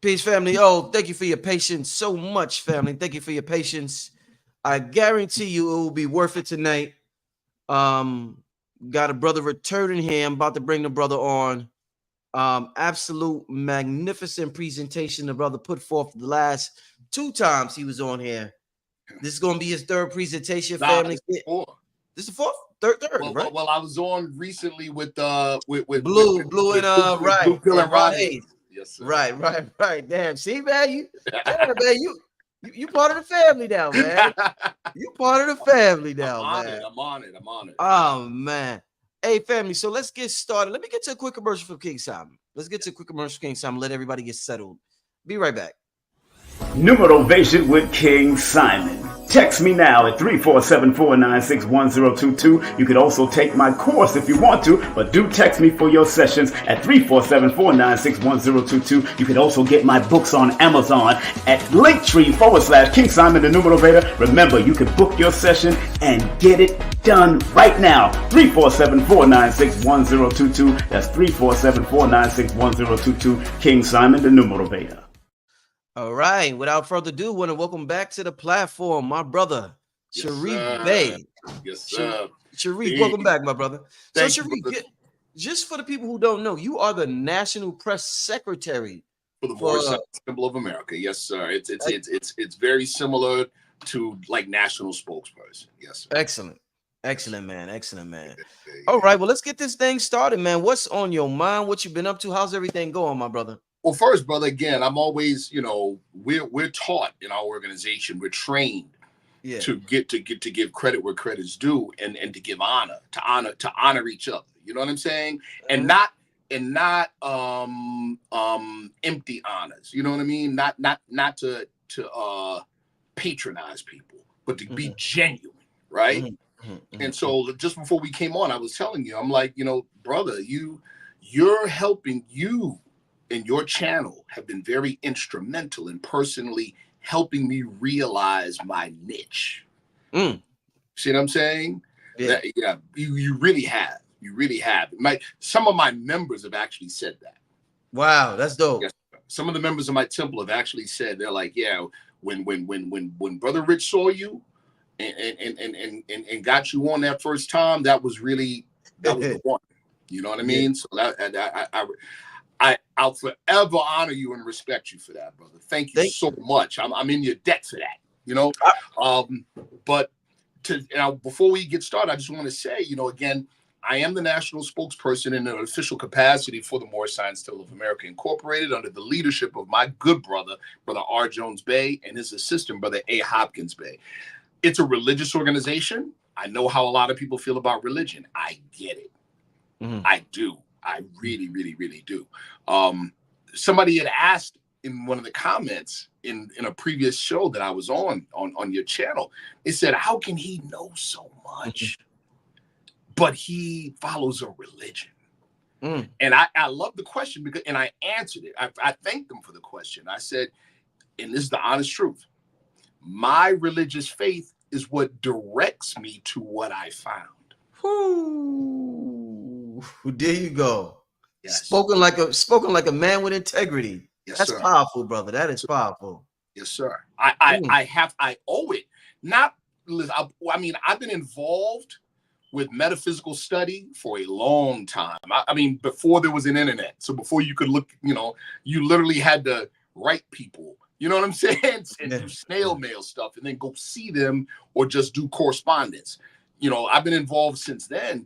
Peace, family. Oh, thank you for your patience so much, family. Thank you for your patience. I guarantee you it will be worth it tonight. Got a brother returning here. I'm about to bring the brother on. Absolute magnificent presentation the brother put forth the last 2 times he was on here. This is gonna be his third presentation, family. This is four. This is the fourth, third, Well, right? well, I was on recently with Blue and Blue right, Pill and and Rod Rod Hayes. Hayes. Yes, sir. Right. Damn, see, man, you part of the family now, man. You part of the family now, man. I'm honored. Oh man. Hey, family. So let's get started. Let me get to a quick commercial for King Simon. Let's get to a quick commercial for King Simon. Let everybody get settled. Be right back. Numerovation with King Simon. Text me now at 347-496-1022. You could also take my course if you want to, but do text me for your sessions at 347-496-1022. You could also get my books on Amazon at Linktree/King Simon the Numerovator. Remember, you can book your session and get it done right now. 347-496-1022. That's 347-496-1022. King Simon the Numerovator. All right. Without further ado, want to welcome back to the platform my brother, Sharif Bey. Yes, sir. Sharif, welcome back, my brother. So, Sharif, just for the people who don't know, you are the National Press Secretary for the Moorish Symbol of America. Yes, sir. It's very similar to like national spokesperson. Yes, sir. Excellent, man. All right, well, let's get this thing started, man. What's on your mind? What you been up to? How's everything going, my brother? Well, first, brother, again, I'm always, we're taught in our organization, we're trained to give credit where credit's due, and to give honor each other. You know what I'm saying? And not empty honors. You know what I mean? Not to patronize people, but to be genuine, right? And so just before we came on, I was telling you, I'm like, brother, you're helping you. And your channel have been very instrumental in personally helping me realize my niche. See what I'm saying? Yeah. You really have. You really have. Some of my members have actually said that. Wow, that's dope. Yes, some of the members of my temple have actually said, they're like, yeah, when Brother Rich saw you and got you on that first time, that was the one. You know what I mean? So I'll forever honor you and respect you for that, brother. Thank you so much. I'm in your debt for that, But before we get started, I just want to say, again, I am the national spokesperson in an official capacity for the Moorish Science Temple of America Incorporated under the leadership of my good brother, Brother R. Jones Bey, and his assistant, Brother A. Hopkins Bey. It's a religious organization. I know how a lot of people feel about religion. I get it. I do. I really, really, really do. Somebody had asked in one of the comments in a previous show that I was on your channel, they said, how can he know so much, but he follows a religion? And I love the question and I answered it. I thanked them for the question. I said, and this is the honest truth, my religious faith is what directs me to what I found. There you go. Yes. Spoken like a man with integrity. Yes, that's sir. Powerful, brother. That is powerful. Yes, sir. I owe it. I've been involved with metaphysical study for a long time. Before there was an internet. So before you could look, you literally had to write people. You know what I'm saying? And do snail mail stuff and then go see them or just do correspondence. I've been involved since then.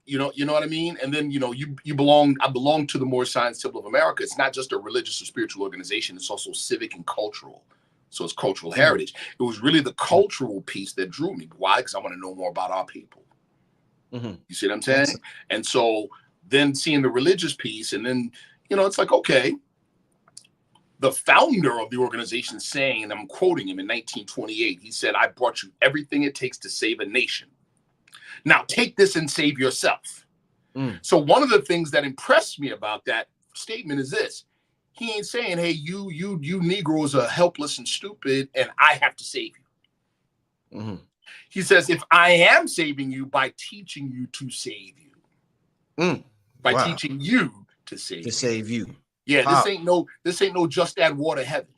You know what I mean? And then, I belong to the Moorish Science Temple of America. It's not just a religious or spiritual organization. It's also civic and cultural. So it's cultural heritage. It was really the cultural piece that drew me. Why? Because I want to know more about our people. You see what I'm saying? And so then seeing the religious piece and then, it's like, okay, the founder of the organization saying, and I'm quoting him in 1928, he said, I brought you everything it takes to save a nation. Now take this and save yourself. So one of the things that impressed me about that statement is this. He ain't saying, hey, you Negroes are helpless and stupid and I have to save you. He says, if I am saving you by teaching you to save you. By teaching you to save you. Yeah, this ain't no just add water heaven.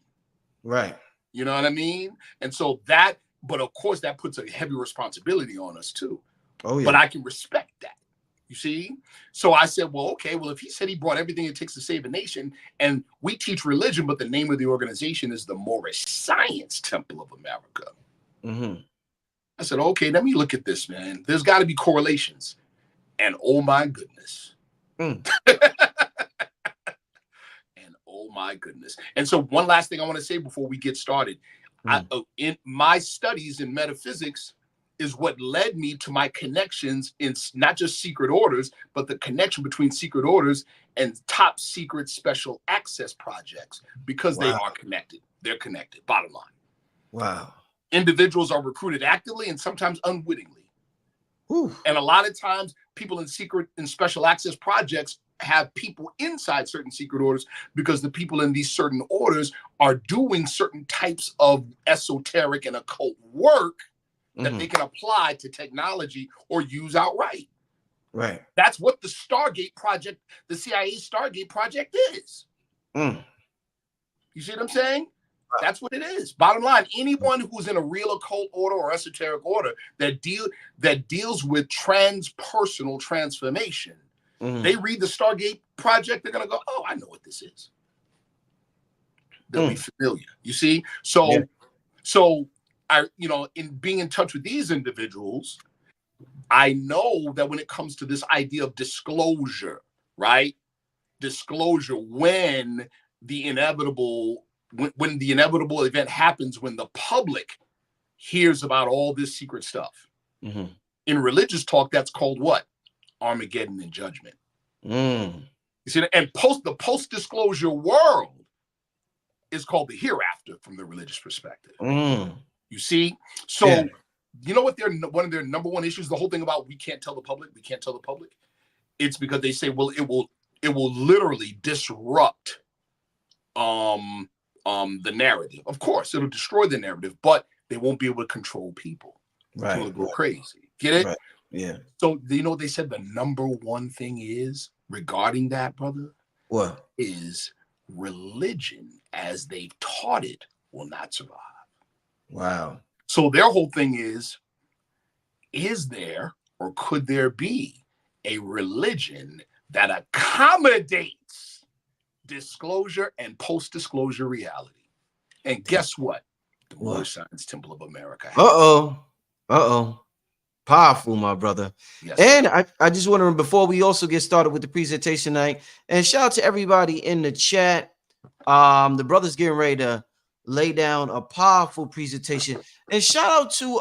Right. You know what I mean? And so that, but of course that puts a heavy responsibility on us too. Oh yeah. But I can respect that. You see? So I said, well, okay, well, if he said he brought everything it takes to save a nation, and we teach religion, but the name of the organization is the Moorish Science Temple of America. Mm-hmm. I said, okay, let me look at this, man. There's got to be correlations. And oh my goodness. Mm. And oh my goodness. And so one last thing I want to say before we get started. In my studies in metaphysics is what led me to my connections in not just secret orders, but the connection between secret orders and top secret special access projects, because they are connected. They're connected, bottom line. Wow. Individuals are recruited actively and sometimes unwittingly. Ooh. And a lot of times people in secret and special access projects have people inside certain secret orders because the people in these certain orders are doing certain types of esoteric and occult work that they can apply to technology or use outright. Right. That's what the Stargate project, the CIA Stargate project is. Mm. You see what I'm saying? That's what it is. Bottom line, anyone who's in a real occult order or esoteric order that deals with transpersonal transformation, they read the Stargate project, they're gonna go, oh, I know what this is. They'll be familiar. You see? So I, in being in touch with these individuals, I know that when it comes to this idea of disclosure, right? Disclosure when the inevitable event happens, when the public hears about all this secret stuff. In religious talk, that's called what? Armageddon and judgment. You see, and the post-disclosure world is called the hereafter from the religious perspective. You see? So you know what one of their number one issues, the whole thing about we can't tell the public, it's because they say, well, it will literally disrupt the narrative. Of course, it'll destroy the narrative, but they won't be able to control people. Right. It'll go crazy. Get it? Right. Yeah. So they said the number one thing is regarding that, brother. What? Is religion as they've taught it will not survive. Wow. So their whole thing is there or could there be a religion that accommodates disclosure and post-disclosure reality? And guess what? The Moorish Science Temple of America. Powerful, my brother. Yes, and I just want to, before we also get started with the presentation tonight, and shout out to everybody in the chat. The brother's getting ready to lay down a powerful presentation. And shout out to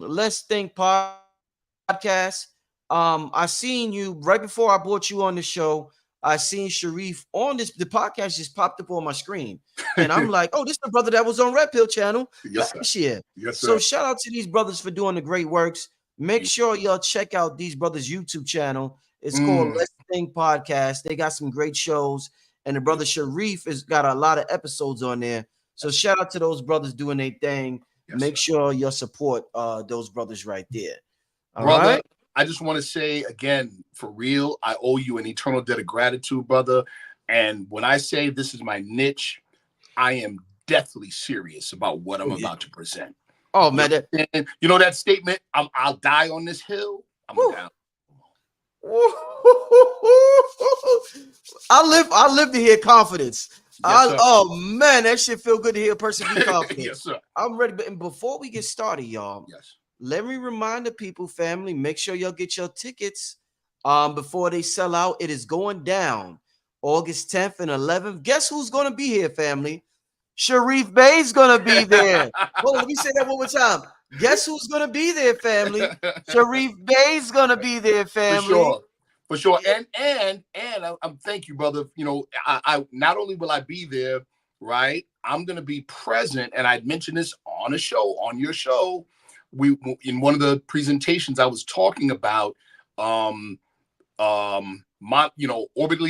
Let's Think Podcast. I seen you right before I brought you on the show. I seen Sharif on the podcast just popped up on my screen. And I'm like, oh, this is the brother that was on Red Pill Channel last year. Yes, sir. So shout out to these brothers for doing the great works. Make sure y'all check out these brothers' YouTube channel. It's called Let's Think Podcast. They got some great shows. And the brother Sharif has got a lot of episodes on there. So shout out to those brothers doing their thing. Yes, make sure you support those brothers right there. All brother, right? I just want to say again, for real, I owe you an eternal debt of gratitude, brother. And when I say this is my niche, I am deathly serious about what I'm about to present. Oh man, you know that statement? I'll die on this hill. I'm down. I live to hear confidence. Yes, oh man, that shit feel good to hear a person be confident. Yes, sir. I'm ready. But before we get started, y'all, let me remind the people, family, make sure y'all get your tickets before they sell out. It is going down August 10th and 11th. Guess who's going to be here, family? Sharif Bey's going to be there. Hold on, let me say that one more time. Guess who's going to be there, family? Sharif Bey's going to be there, family. For sure. And I'm thank you, brother. You know, I not only will I be there, right? I'm going to be present. And I'd mentioned this on your show. In one of the presentations, I was talking about, orbitally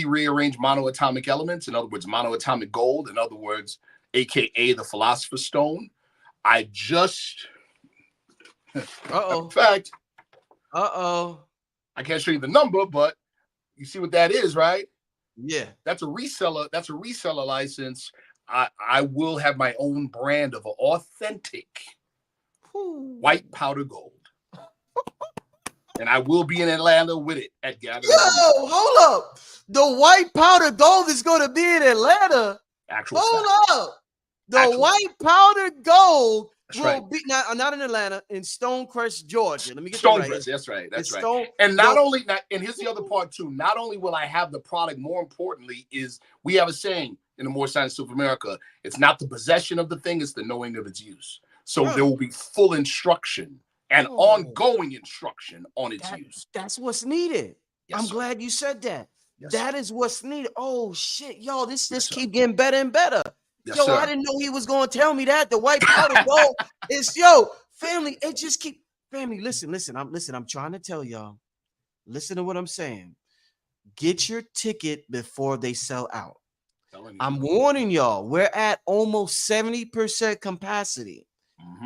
rearranged monoatomic elements. In other words, monoatomic gold. In other words, AKA the Philosopher's Stone. I just, in fact, I can't show you the number, but you see what that is, right? Yeah. That's a reseller. That's a reseller license. I will have my own brand of authentic white powder gold. And I will be in Atlanta with it at Gathering. Yo, hold up. The white powder gold is going to be in Atlanta. Actual hold fact. up. The white powder gold will be not in Atlanta, in Stonecrest, Georgia. Let me get Stonecrest. Right. That's right. That's right. And and here's the other part too. Not only will I have the product, more importantly, is we have a saying in the More Science of America: it's not the possession of the thing, it's the knowing of its use. So there will be full instruction and ongoing instruction on its use. That's what's needed. Yes, I'm glad you said that. Yes, that is what's needed. Oh shit, yo, this keep getting better and better. Yes, yo, sir. I didn't know he was gonna tell me that. The white powder gold is family. It just keep family. Listen. I'm trying to tell y'all. Listen to what I'm saying. Get your ticket before they sell out. I'm warning y'all. We're at almost 70% capacity.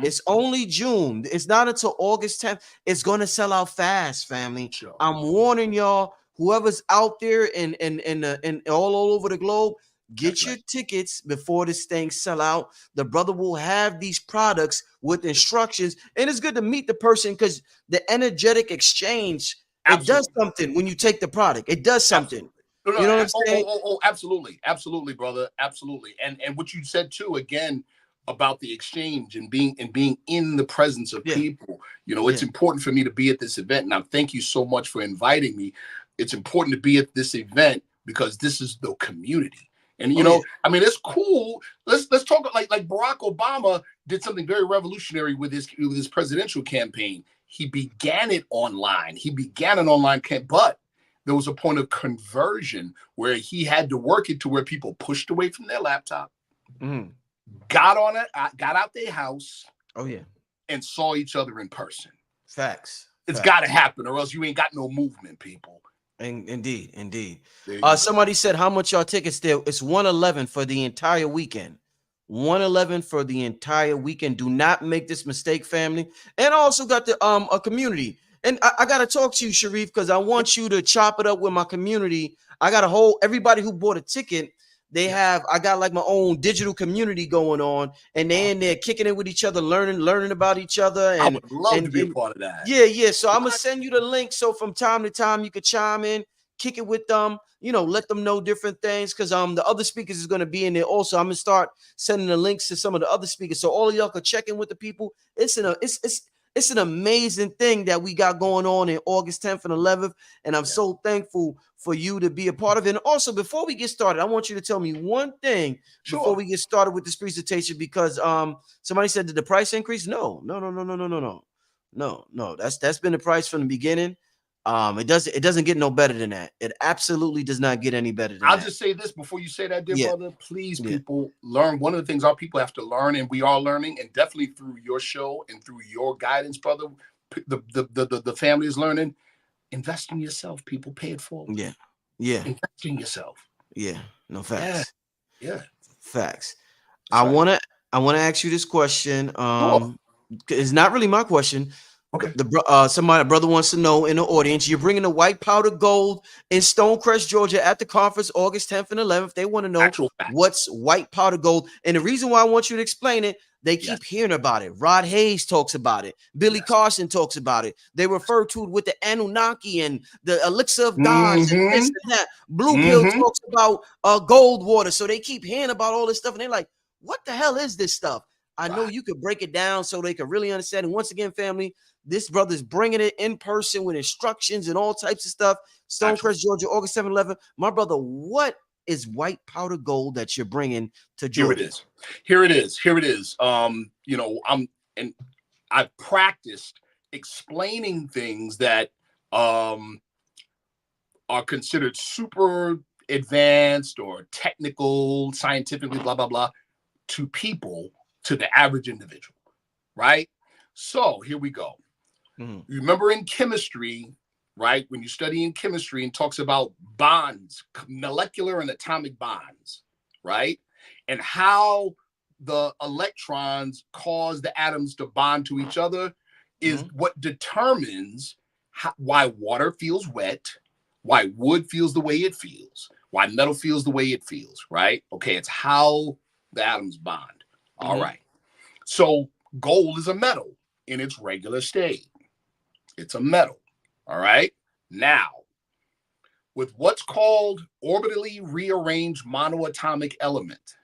It's only June. It's not until August 10th. It's going to sell out fast, family. Sure. I'm warning y'all, whoever's out there and all over the globe, get your tickets before this thing sell out. The brother will have these products with instructions. And it's good to meet the person because the energetic exchange, it does something when you take the product. It does something. No, you know what I'm saying? Absolutely, brother. Absolutely. And what you said too, again, about the exchange and being in the presence of people. It's important for me to be at this event. And I thank you so much for inviting me. It's important to be at this event because this is the community. And I mean, it's cool. Let's talk like Barack Obama did something very revolutionary with his presidential campaign. He began it online. He began an online campaign, but there was a point of conversion where he had to work it to where people pushed away from their laptop. Got on it, got out their house. And saw each other in person. Facts. It's got to happen, or else you ain't got no movement, people. Indeed. Somebody said, how much y'all tickets there? It's $111 for the entire weekend. $111 for the entire weekend. Do not make this mistake, family. And also got the a community. And I got to talk to you, Sharif, because I want you to chop it up with my community. I got everybody who bought a ticket. I got like my own digital community going on, and they're in there kicking it with each other, learning about each other. And I would love to be a part of that. Yeah. So I'm gonna send you the link. So from time to time you could chime in, kick it with them, let them know different things. Cause the other speakers is gonna be in there also. I'm gonna start sending the links to some of the other speakers. So all of y'all could check in with the people. It's an amazing thing that we got going on in August 10th and 11th. And I'm so thankful for you to be a part of it. And also, before we get started, I want you to tell me one thing before we get started with this presentation, because somebody said, did the price increase? No. That's been the price from the beginning. It doesn't get no better than that. It absolutely does not get any better than that. I'll just say this before you say that, dear brother. Please, people, learn. One of the things our people have to learn, and we are learning, and definitely through your show and through your guidance, brother, the family is learning. Invest in yourself, people. Pay it forward. Yeah. Invest in yourself. Yeah. No facts. Yeah. Facts. I wanna ask you this question. It's not really my question. Okay. A brother wants to know in the audience, you're bringing the white powder gold in Stonecrest, Georgia at the conference August 10th and 11th. They want to know what's white powder gold. And the reason why I want you to explain it, they keep hearing about it. Rod Hayes talks about it. Billy Carson talks about it. They refer to it with the Anunnaki and the elixir of gods and this and that. Blue Pill talks about gold water. So they keep hearing about all this stuff. And they're like, what the hell is this stuff? I know you could break it down so they can really understand. And once again, family, this brother's bringing it in person with instructions and all types of stuff. Stonecrest, Georgia, August 7th, 11th. My brother, what is white powder gold that you're bringing to Georgia? Here it is. I've practiced explaining things that are considered super advanced or technical, scientifically, blah, blah, blah, to people, to the average individual, right? So here we go. You remember in chemistry, right? When you study in chemistry and talks about bonds, molecular and atomic bonds, right? And how the electrons cause the atoms to bond to each other is what determines why water feels wet, why wood feels the way it feels, why metal feels the way it feels, right? Okay, it's how the atoms bond. All right. So gold is a metal in its regular state. It's a metal. All right. Now, with what's called orbitally rearranged monoatomic element,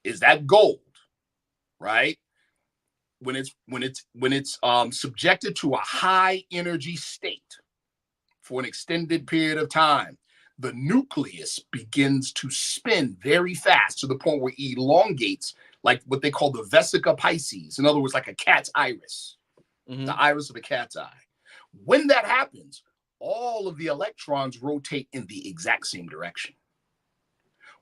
is that gold, right? When it's subjected to a high energy state for an extended period of time, the nucleus begins to spin very fast to the point where it elongates, like what they call the vesica piscis. In other words, like a cat's iris, the iris of a cat's eye. When that happens, all of the electrons rotate in the exact same direction.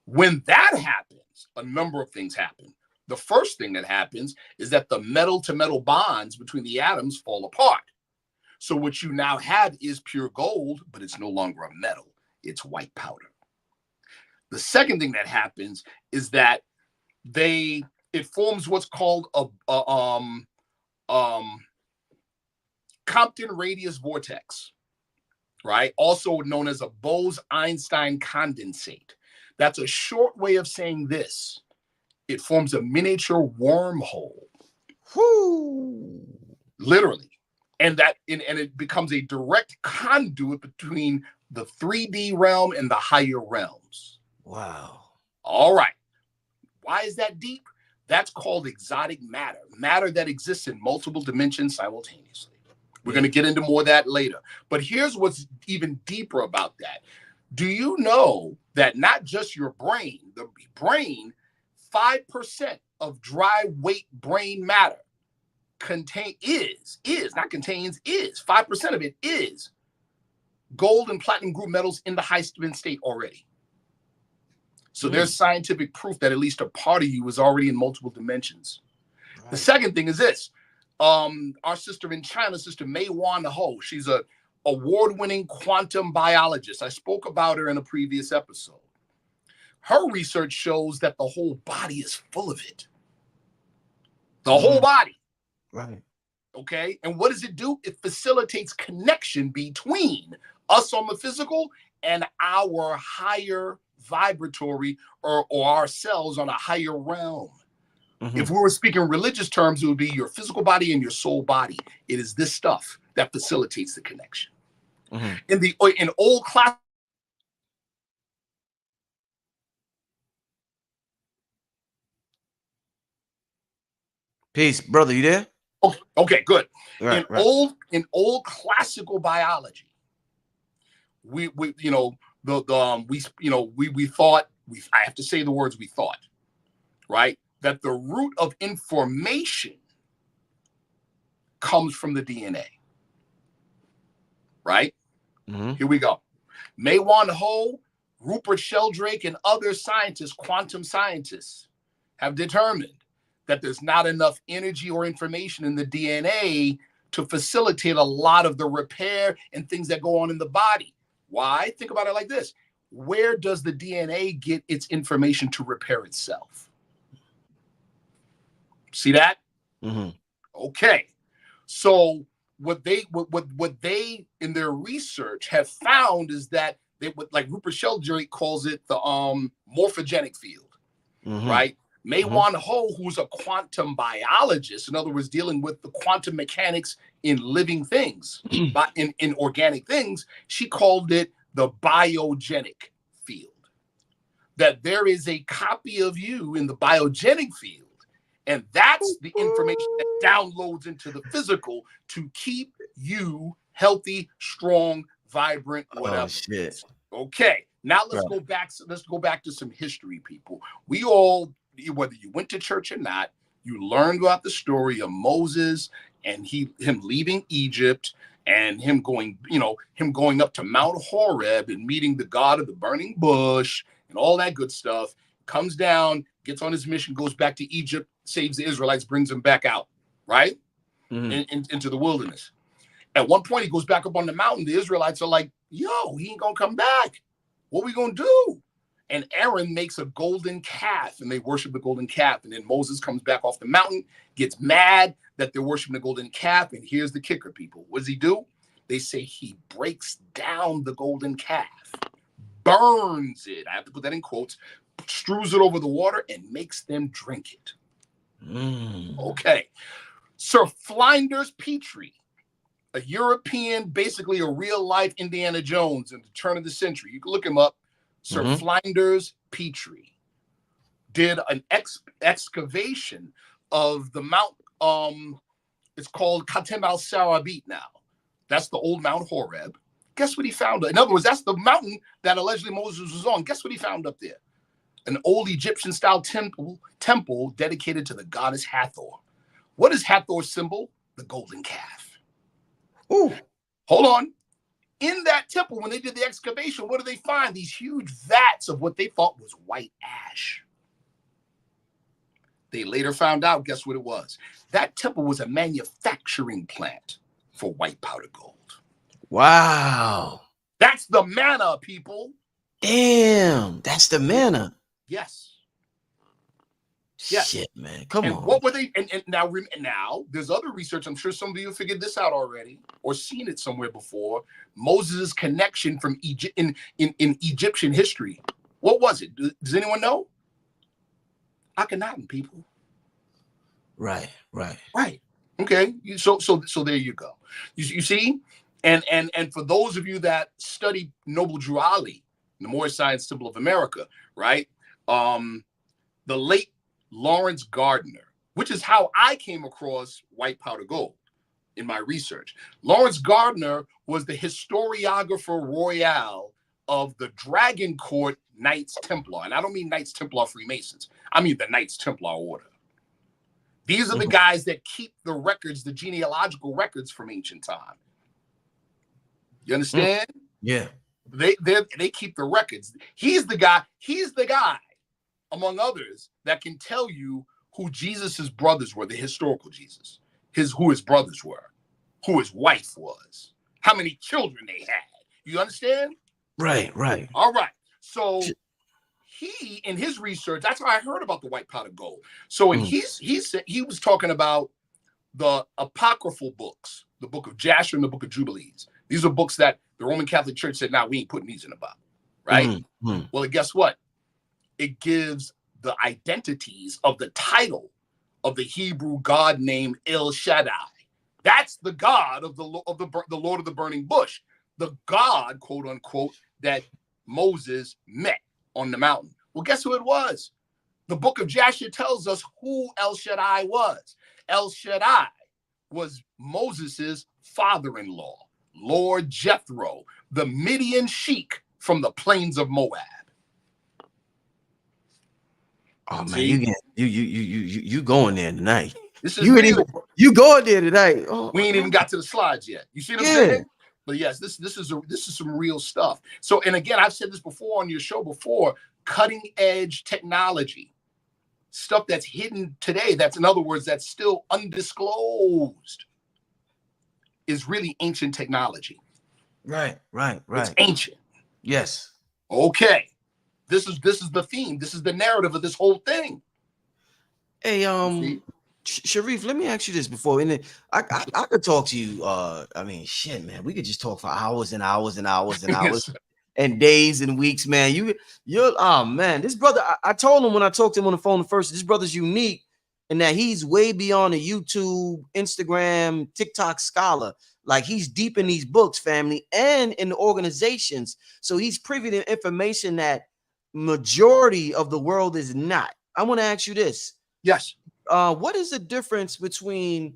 When that happens, a number of things happen. The first thing that happens is that the metal-to-metal bonds between the atoms fall apart. So what you now have is pure gold, but it's no longer a metal. It's white powder. The second thing that happens is that it forms what's called a Compton radius vortex, right? Also known as a Bose-Einstein condensate. That's a short way of saying this. It forms a miniature wormhole. Whoo. Literally. And it becomes a direct conduit between the 3D realm and the higher realms. Wow. All right. Why is that deep? That's called exotic matter, matter that exists in multiple dimensions simultaneously. We're going to get into more of that later. But here's what's even deeper about that. Do you know that not just your brain, the brain, 5% of dry weight brain matter is 5% of it is gold and platinum group metals in the high spin state already. So there's scientific proof that at least a part of you is already in multiple dimensions. Right. The second thing is this. Our sister in China, Sister Mei Wan Ho, she's a award-winning quantum biologist. I spoke about her in a previous episode. Her research shows that the whole body is full of it. The whole body. Right. Okay. And what does it do? It facilitates connection between us on the physical and our higher vibratory or ourselves on a higher realm. If we were speaking religious terms, it would be your physical body and your soul body. It is this stuff that facilitates the connection. In old class. Peace, brother. You there? Okay, good. Right, in old classical biology, we thought, I have to say the words we thought, right? That the root of information comes from the DNA, right? Here we go. Mei Wan Ho, Rupert Sheldrake, and other scientists, quantum scientists, have determined that there's not enough energy or information in the DNA to facilitate a lot of the repair and things that go on in the body. Why? Think about it like this. Where does the DNA get its information to repair itself? See that? Okay. So what they in their research have found is that they would, like Rupert Sheldrake calls it, the morphogenic field, right? Mei Wan Ho, who's a quantum biologist, in other words, dealing with the quantum mechanics in living things, but in organic things, she called it the biogenic field. That there is a copy of you in the biogenic field, and that's the information that downloads into the physical to keep you healthy, strong, vibrant, whatever. Oh, shit. Okay, now let's go back. Let's go back to some history, people. We all, whether you went to church or not, you learned about the story of Moses and him leaving Egypt and him going up to Mount Horeb and meeting the God of the burning bush and all that good stuff. Comes down, gets on his mission, goes back to Egypt, saves the Israelites, brings them back out, right? Into the wilderness. At one point, he goes back up on the mountain. The Israelites are like, yo, he ain't gonna come back. What we gonna do? And Aaron makes a golden calf, and they worship the golden calf. And then Moses comes back off the mountain, gets mad that they're worshiping the golden calf. And here's the kicker, people. What does he do? They say he breaks down the golden calf, burns it. I have to put that in quotes. Strews it over the water and makes them drink it. Okay. Sir Flinders Petrie, a European, basically a real-life Indiana Jones in the turn of the century. You can look him up. Sir Flinders Petrie did an excavation of the Mount, it's called Khatem al-Sarabit now. That's the old Mount Horeb. Guess what he found? In other words, that's the mountain that allegedly Moses was on. Guess what he found up there? An old Egyptian-style temple dedicated to the goddess Hathor. What is Hathor's symbol? The golden calf. Ooh. Hold on. In that temple, when they did the excavation, what did they find? These huge vats of what they thought was white ash. They later found out, guess what it was? That temple was a manufacturing plant for white powder gold. Wow. That's the manna, people. Damn. That's the manna. Yes. Shit, man. Come on. What were they? And now there's other research. I'm sure some of you have figured this out already or seen it somewhere before. Moses' connection from Egypt in Egyptian history. What was it? Does anyone know? Akhenaten, people. Right. Okay. So there you go. You see, and for those of you that study Noble Drew Ali, the Moorish Science Temple of America, right? The late Lawrence Gardner, which is how I came across white powder gold in my research. Lawrence Gardner was the historiographer royal of the Dragon Court Knights Templar. And I don't mean Knights Templar Freemasons. I mean the Knights Templar Order. These are the guys that keep the records, the genealogical records from ancient time. You understand? Yeah. They keep the records. He's the guy, among others, that can tell you who Jesus's brothers were, the historical Jesus, who his brothers were, who his wife was, how many children they had. You understand? Right. All right. So he, in his research, that's how I heard about the white powder gold. So he said he was talking about the apocryphal books, the book of Jasher and the book of Jubilees. These are books that the Roman Catholic Church said, "Nah, we ain't putting these in the Bible." Right? Well, guess what? It gives the identities of the title of the Hebrew God named El Shaddai. That's the God of the Lord of the burning bush, the God, quote unquote, that Moses met on the mountain. Well, guess who it was? The book of Jasher tells us who El Shaddai was. El Shaddai was Moses's father-in-law, Lord Jethro, the Midian sheik from the plains of Moab. Oh man, you going there tonight? This is real. You going there tonight? Oh, we ain't even got to the slides yet. You see what I'm saying? But yes, this is some real stuff. So, and again, I've said this before on your show before, cutting edge technology, stuff that's hidden today. That's, in other words, that's still undisclosed, is really ancient technology. Right. It's ancient. Yes. Okay. This is the theme. This is the narrative of this whole thing. Hey, Sharif, let me ask you this before, and then I could talk to you. I mean, shit, man, we could just talk for hours and hours and hours and hours, Yes, and days and weeks, man. You're oh man, this brother. I told him when I talked to him on the phone first. This brother's unique in that he's way beyond a YouTube, Instagram, TikTok scholar. Like he's deep in these books, family, and in the organizations. So he's privy to information that majority of the world is not. I want to ask you this. Yes. What is the difference between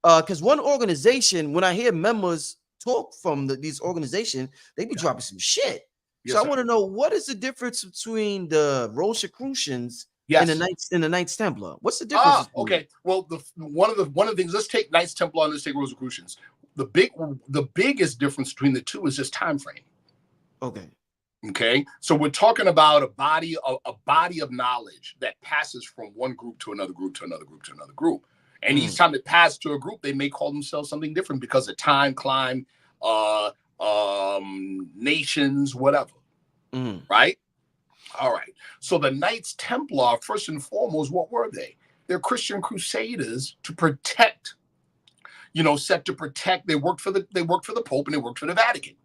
because one organization, when I hear members talk from these organizations, they be dropping some shit. Yes, so I want to know, what is the difference between the Rosicrucians and the Knights Templar? What's the difference? Okay. Well, one of the things, let's take Knights Templar and let's take Rosicrucians. The biggest difference between the two is just time frame. Okay. So we're talking about a body of knowledge that passes from one group to another group to another group to another group. And each time it passes to a group, they may call themselves something different because of time, climb, nations, whatever. Right? All right. So the Knights Templar, first and foremost, what were they? They're Christian crusaders to protect, set to protect. They worked for the Pope and they worked for the Vatican.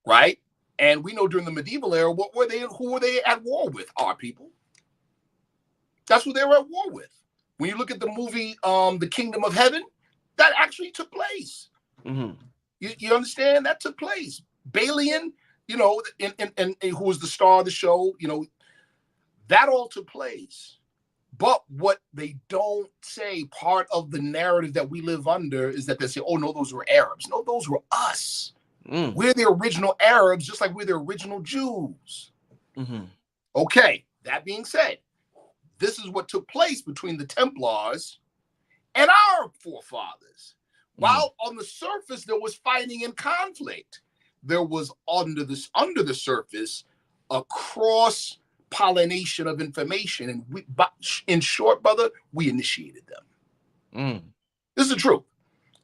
Right? And we know during the medieval era, who were they at war with? Our people. That's who they were at war with. When you look at the movie The Kingdom of Heaven, that actually took place. Mm-hmm. You understand? That took place. Balian, you know, and who was the star of the show, you know, that all took place. But what they don't say, part of the narrative that we live under, is that they say, oh, no, those were Arabs. No, those were us. Mm. We're the original Arabs, just like we're the original Jews. Mm-hmm. Okay, that being said, this is what took place between the Templars and our forefathers. While on the surface there was fighting and conflict, there was under the surface a cross-pollination of information. And in short, brother, we initiated them. This is the truth.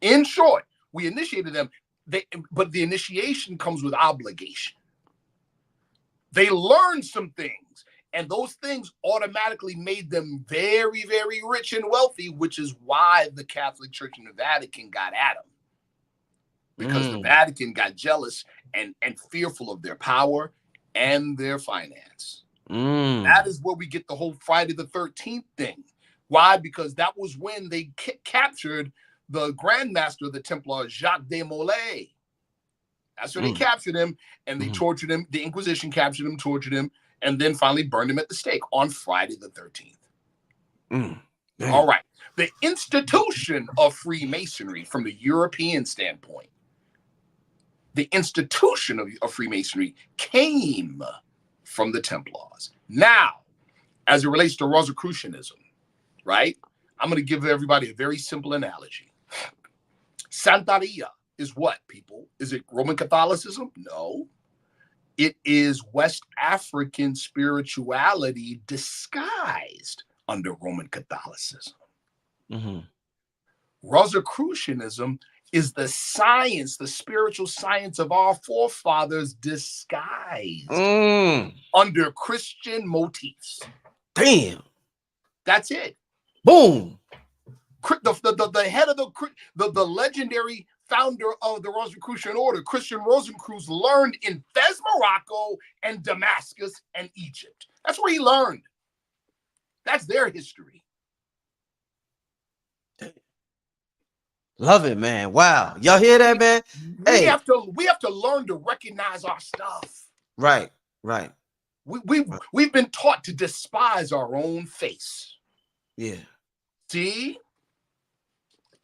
In short, we initiated them. But the initiation comes with obligation. They learned some things, and those things automatically made them very, very rich and wealthy, which is why the Catholic Church and the Vatican got at them. Because the Vatican got jealous and fearful of their power and their finance. That is where we get the whole Friday the 13th thing. Why? Because that was when they captured the Grand Master of the Templars, Jacques de Molay. That's when they captured him, and they tortured him. The Inquisition captured him, tortured him, and then finally burned him at the stake on Friday the 13th. All right. The institution of Freemasonry from the European standpoint, the institution of Freemasonry came from the Templars. Now, as it relates to Rosicrucianism, right? I'm going to give everybody a very simple analogy. Santeria is what, people? Is it Roman Catholicism? No. It is West African spirituality disguised under Roman Catholicism. Rosicrucianism is the science, the spiritual science of our forefathers disguised under Christian motifs. Damn. That's it. Boom. The head of the legendary founder of the Rosicrucian order, Christian Rosencreutz, learned in Fez, Morocco, and Damascus and Egypt. That's where he learned. That's their history. Love it, man. Wow. Y'all hear that, man? We have to learn to recognize our stuff. Right. We've been taught to despise our own face. Yeah. See?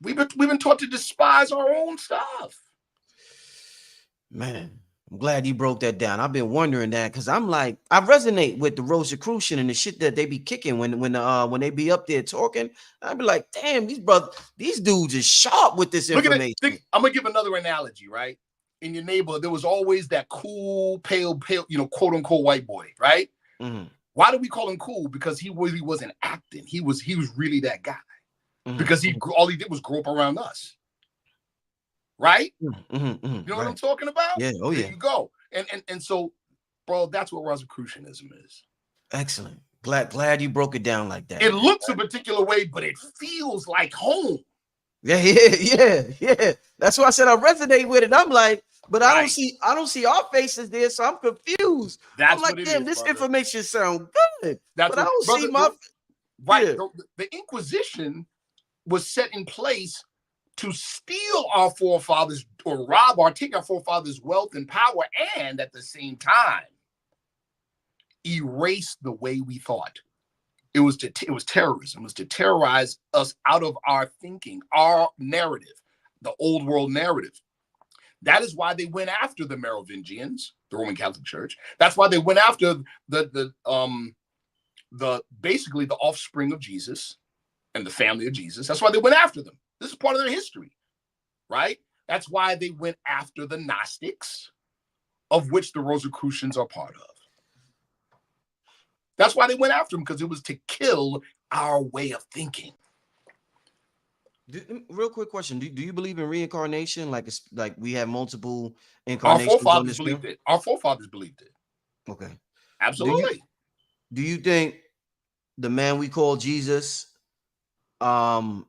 We've been taught to despise our own stuff. Man, I'm glad you broke that down. I've been wondering that because I'm like, I resonate with the Rosicrucian and the shit that they be kicking when they be up there talking. I'd be like, damn, these dudes is sharp with this information. I'm gonna give another analogy, right? In your neighborhood, there was always that cool, pale, quote unquote white boy, right? Why do we call him cool? Because he really wasn't acting. He was really that guy. Because all he did was grow up around us, right? You know what I'm talking about? Yeah. Oh yeah. There you go. And so, bro, that's what Rosicrucianism is. Excellent. Glad you broke it down like that. It looks a particular way, but it feels like home. Yeah. That's why I said I resonate with it. I'm like, but I don't see our faces there, so I'm confused. I'm like, damn, this information sounds good. But I don't see my The Inquisition was set in place to steal our forefathers or take our forefathers' wealth and power, and at the same time erase the way we thought. It was terrorism. It was to terrorize us out of our thinking, our narrative, the old world narrative. That is why they went after the Merovingians, the Roman Catholic Church. That's why they went after basically the offspring of Jesus and the family of Jesus. That's why they went after them. This is part of their history, right? That's why they went after the Gnostics, of which the Rosicrucians are part of. That's why they went after them, because it was to kill our way of thinking. Real quick question: Do you believe in reincarnation? Like we have multiple incarnations? Our forefathers believed it. Our forefathers believed it. Okay, absolutely. Do you think the man we call Jesus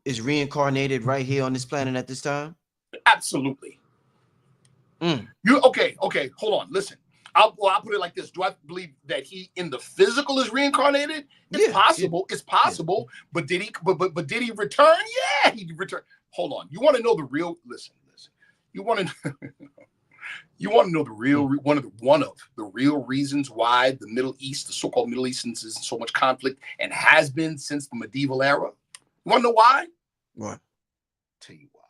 is reincarnated right here on this planet at this time? Absolutely. Okay, hold on. Listen, I'll put it like this. Do I believe that he in the physical is reincarnated? It's possible. Yeah. It's possible. Yeah. But did he did he return? Yeah, he returned. Hold on. You want to know the real listen. You want to know the real one of the real reasons why the Middle East, the so-called Middle East, is in so much conflict and has been since the medieval era? You want to know why? What? Tell you why.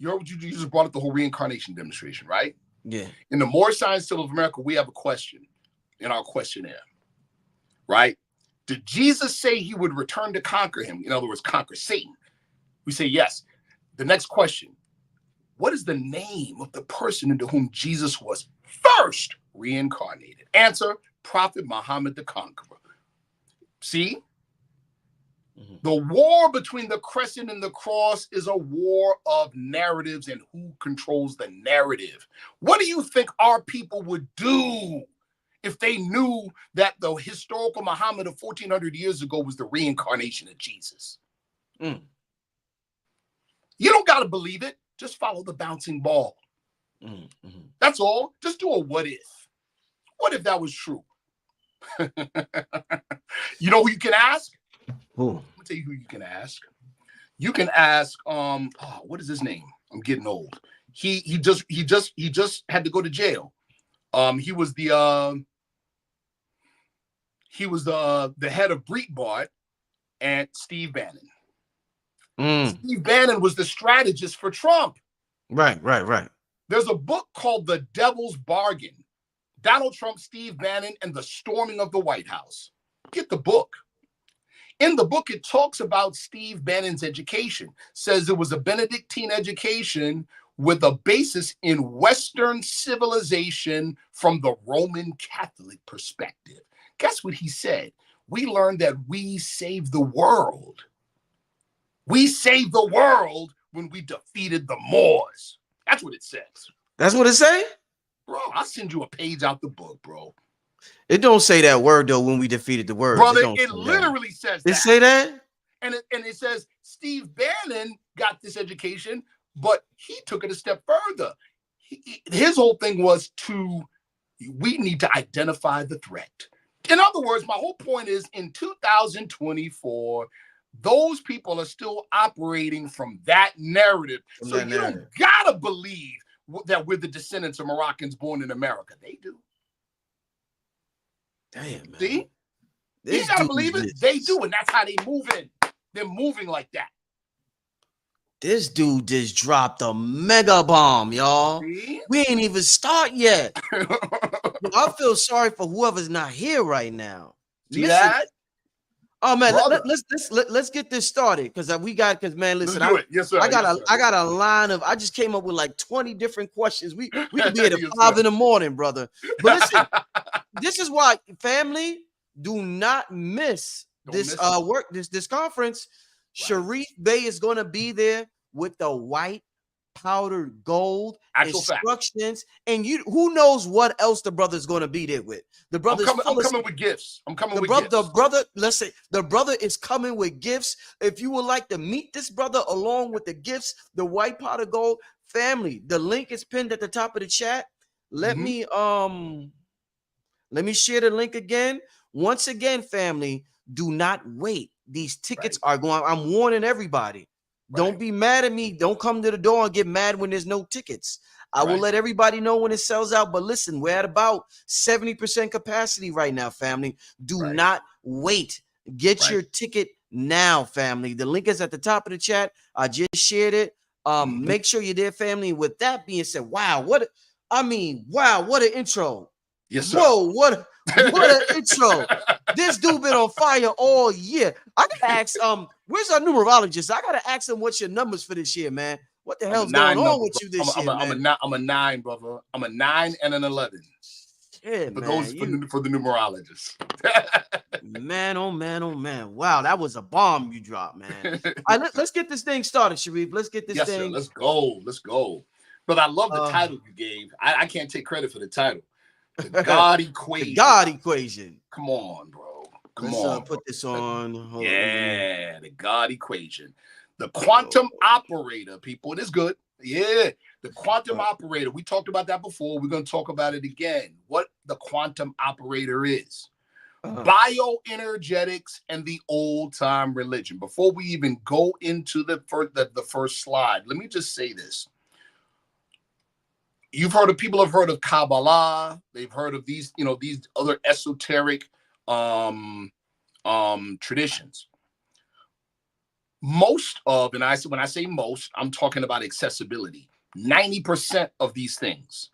You just brought up the whole reincarnation demonstration, right? Yeah. In the More Science Still of America, we have a question in our questionnaire, right? Did Jesus say he would return to conquer him? In other words, conquer Satan. We say yes. The next question, what is the name of the person into whom Jesus was first reincarnated? Answer, Prophet Muhammad the Conqueror. See? Mm-hmm. The war between the crescent and the cross is a war of narratives and who controls the narrative. What do you think our people would do if they knew that the historical Muhammad of 1400 years ago was the reincarnation of Jesus? You don't got to believe it. Just follow the bouncing ball. Mm-hmm. That's all. Just do a what if. What if that was true? You know who you can ask? Who? Let me tell you who you can ask. You can ask, what is his name? I'm getting old. He just had to go to jail. He was the head of Breitbart and Steve Bannon. Steve Bannon was the strategist for Trump. Right. There's a book called The Devil's Bargain. Donald Trump, Steve Bannon, and the Storming of the White House. Get the book. In the book, it talks about Steve Bannon's education. Says it was a Benedictine education with a basis in Western civilization from the Roman Catholic perspective. Guess what he said? We learned that we saved the world. We saved the world when we defeated the Moors. That's what it says. That's what it say? Bro, I'll send you a page out the book, bro. It don't say that word, though, when we defeated the world. Brother, it literally says that. It say that? And it says Steve Bannon got this education, but he took it a step further. His whole thing was we need to identify the threat. In other words, my whole point is in 2024, those people are still operating from that narrative. Don't gotta believe that we're the descendants of Moroccans born in America. They do. Damn, man. See? You gotta believe it. They do, and that's how they moving. They're moving like that. This dude just dropped a mega bomb, y'all. See? We ain't even start yet. I feel sorry for whoever's not here right now. See that? Oh man, let's get this started because man, listen, let's do it. Yes, sir. I got a line of. I just came up with like 20 different questions. We could be at 5 in the morning, brother. But listen, this is why, family, do not miss this conference. Right. Sharif Bey is going to be there with the white powdered gold instructions, and who knows what else the brother's going to be there with. The brother's I'm coming with gifts. The brother is coming with gifts. If you would like to meet this brother along with the gifts, the white powdered gold, family, the link is pinned at the top of the chat. Let me share the link again. Once again, family, do not wait. These tickets are going. I'm warning everybody. Don't be mad at me. Don't come to the door and get mad when there's no tickets. I will let everybody know when it sells out. But listen, we're at about 70% capacity right now, family. Do not wait. Get your ticket now, family. The link is at the top of the chat. I just shared it. Make sure you're there, family. With that being said, wow, what an intro. Yes, sir. Whoa, what an intro. This dude been on fire all year. I gotta ask, where's our numerologist? I gotta ask him what's your numbers for this year, man. What the hell's going on with you this year, man? I'm a 9, brother. I'm a 9 and an 11. Yeah, for the numerologist. Man, oh man. Wow, that was a bomb you dropped, man. All right, let's get this thing started, Sharif. Let's get this thing. Sir, let's go. But I love the title you gave. I can't take credit for the title. The God equation. The God equation. Come on, bro. Let's put this on. The God equation. The quantum operator, people. It is good. Yeah. The quantum operator. We talked about that before. We're going to talk about it again. What the quantum operator is. Bioenergetics and the old-time religion. Before we even go into the first slide, let me just say this. People have heard of Kabbalah. They've heard of these, these other esoteric traditions. Most of, when I say most, I'm talking about accessibility. 90% of these things,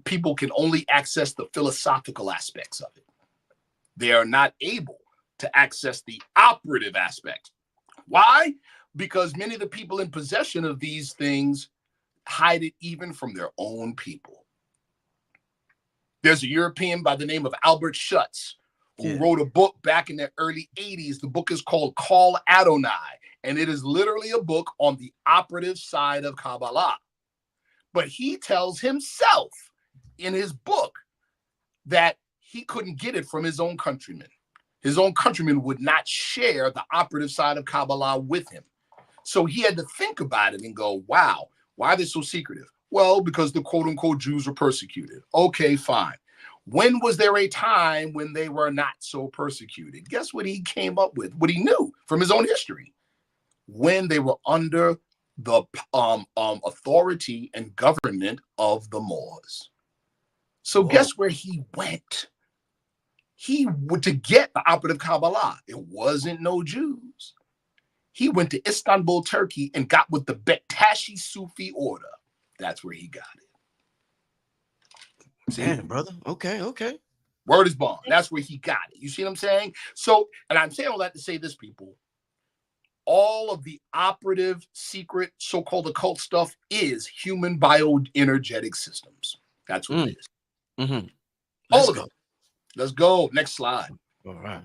people can only access the philosophical aspects of it. They are not able to access the operative aspect. Why? Because many of the people in possession of these things hide it even from their own people. There's a European by the name of Albert Schutz who wrote a book back in the early 80s. The book is called Call Adonai, and it is literally a book on the operative side of Kabbalah. But he tells himself in his book that he couldn't get it from his own countrymen. His own countrymen would not share the operative side of Kabbalah with him. So he had to think about it and go, wow, why are they so secretive? Well, because the quote unquote Jews were persecuted. Okay, fine. When was there a time when they were not so persecuted? Guess what he came up with? What he knew from his own history. When they were under the authority and government of the Moors. So guess where he went? He went to get the operative Kabbalah. It wasn't no Jews. He went to Istanbul, Turkey, and got with the Bektashi Sufi order. That's where he got it. See? Damn, brother. Okay. Word is bond. That's where he got it. You see what I'm saying? So, and I'm saying all that to say this, people. All of the operative, secret, so-called occult stuff is human bioenergetic systems. That's what it is. Mm-hmm. All of it. Let's go. Next slide. All right.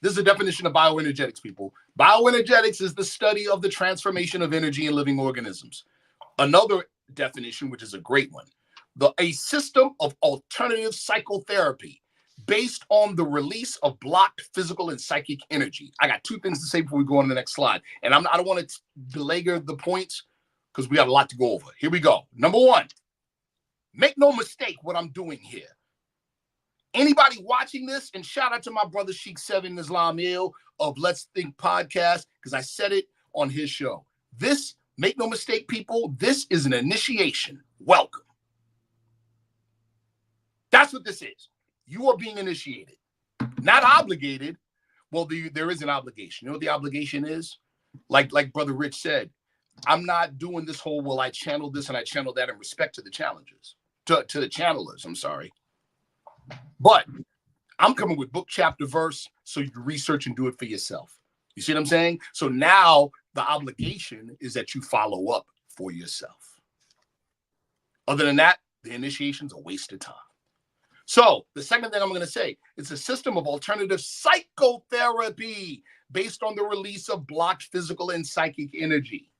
This is a definition of bioenergetics, people. Bioenergetics is the study of the transformation of energy in living organisms. Another definition, which is a great one, a system of alternative psychotherapy based on the release of blocked physical and psychic energy. I got two things to say before we go on to the next slide. And I don't want to belabor the points because we got a lot to go over. Here we go. Number one, make no mistake what I'm doing here. Anybody watching this, and shout out to my brother Sheikh 7 Anael of Let's Think podcast, because I said it on his show. This, make no mistake, people, this is an initiation. Welcome. That's what this is. You are being initiated, not obligated. Well, there is an obligation. You know what the obligation is? Like Brother Rich said, I'm not doing this whole, well, I channel this and I channel that in respect to the challengers, to the channelers, I'm sorry. But I'm coming with book, chapter, verse, so you can research and do it for yourself. You see what I'm saying? So now the obligation is that you follow up for yourself. Other than that, the initiation's a waste of time. So the second thing I'm going to say, it's a system of alternative psychotherapy based on the release of blocked physical and psychic energy.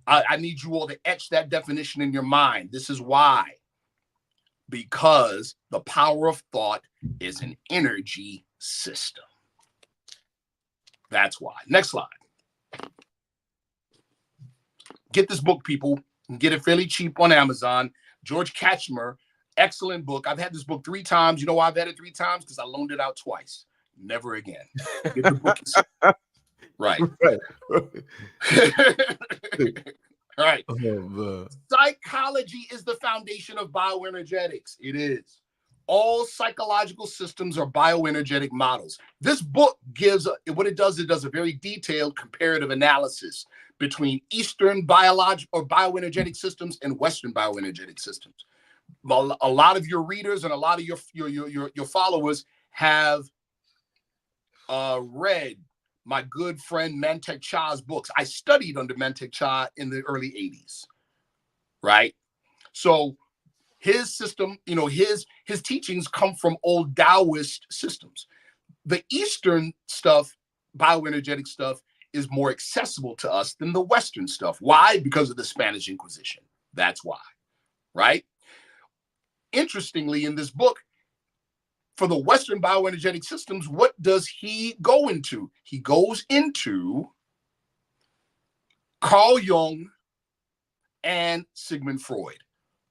I need you all to etch that definition in your mind. This is why. Because the power of thought is an energy system. That's why. Next slide. Get this book, people. You can get it fairly cheap on Amazon. George Kachmer, excellent book. I've had this book 3 times. You know why I've had it 3 times? Because I loaned it out twice. Never again. Get the book. Right. All right. Psychology is the foundation of bioenergetics. It is. All psychological systems are bioenergetic models. This book gives, what it does a very detailed comparative analysis between Eastern biological or bioenergetic systems and Western bioenergetic systems. A lot of your readers and a lot of your followers have read my good friend Mantek Cha's books. I studied under Mantek Cha in the early 80s, right? So his system, his teachings come from old Taoist systems. The Eastern stuff, bioenergetic stuff, is more accessible to us than the Western stuff. Why? Because of the Spanish Inquisition. That's why, right? Interestingly, in this book, for the Western bioenergetic systems, what does he go into? He goes into Carl Jung and Sigmund Freud.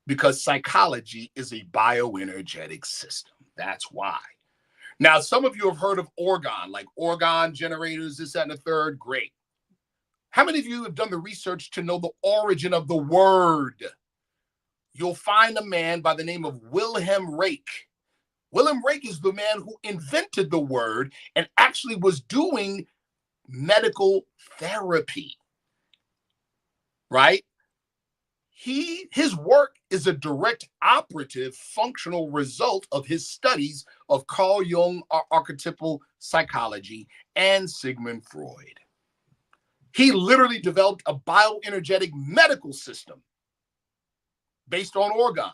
Because psychology is a bioenergetic system. That's why. Now, some of you have heard of orgone, like orgone generators, this, that, and the third. Great. How many of you have done the research to know the origin of the word? You'll find a man by the name of Wilhelm Reich. Wilhelm Reich is the man who invented the word and actually was doing medical therapy, right? His work is a direct operative functional result of his studies of Carl Jung, archetypal psychology, and Sigmund Freud. He literally developed a bioenergetic medical system based on orgone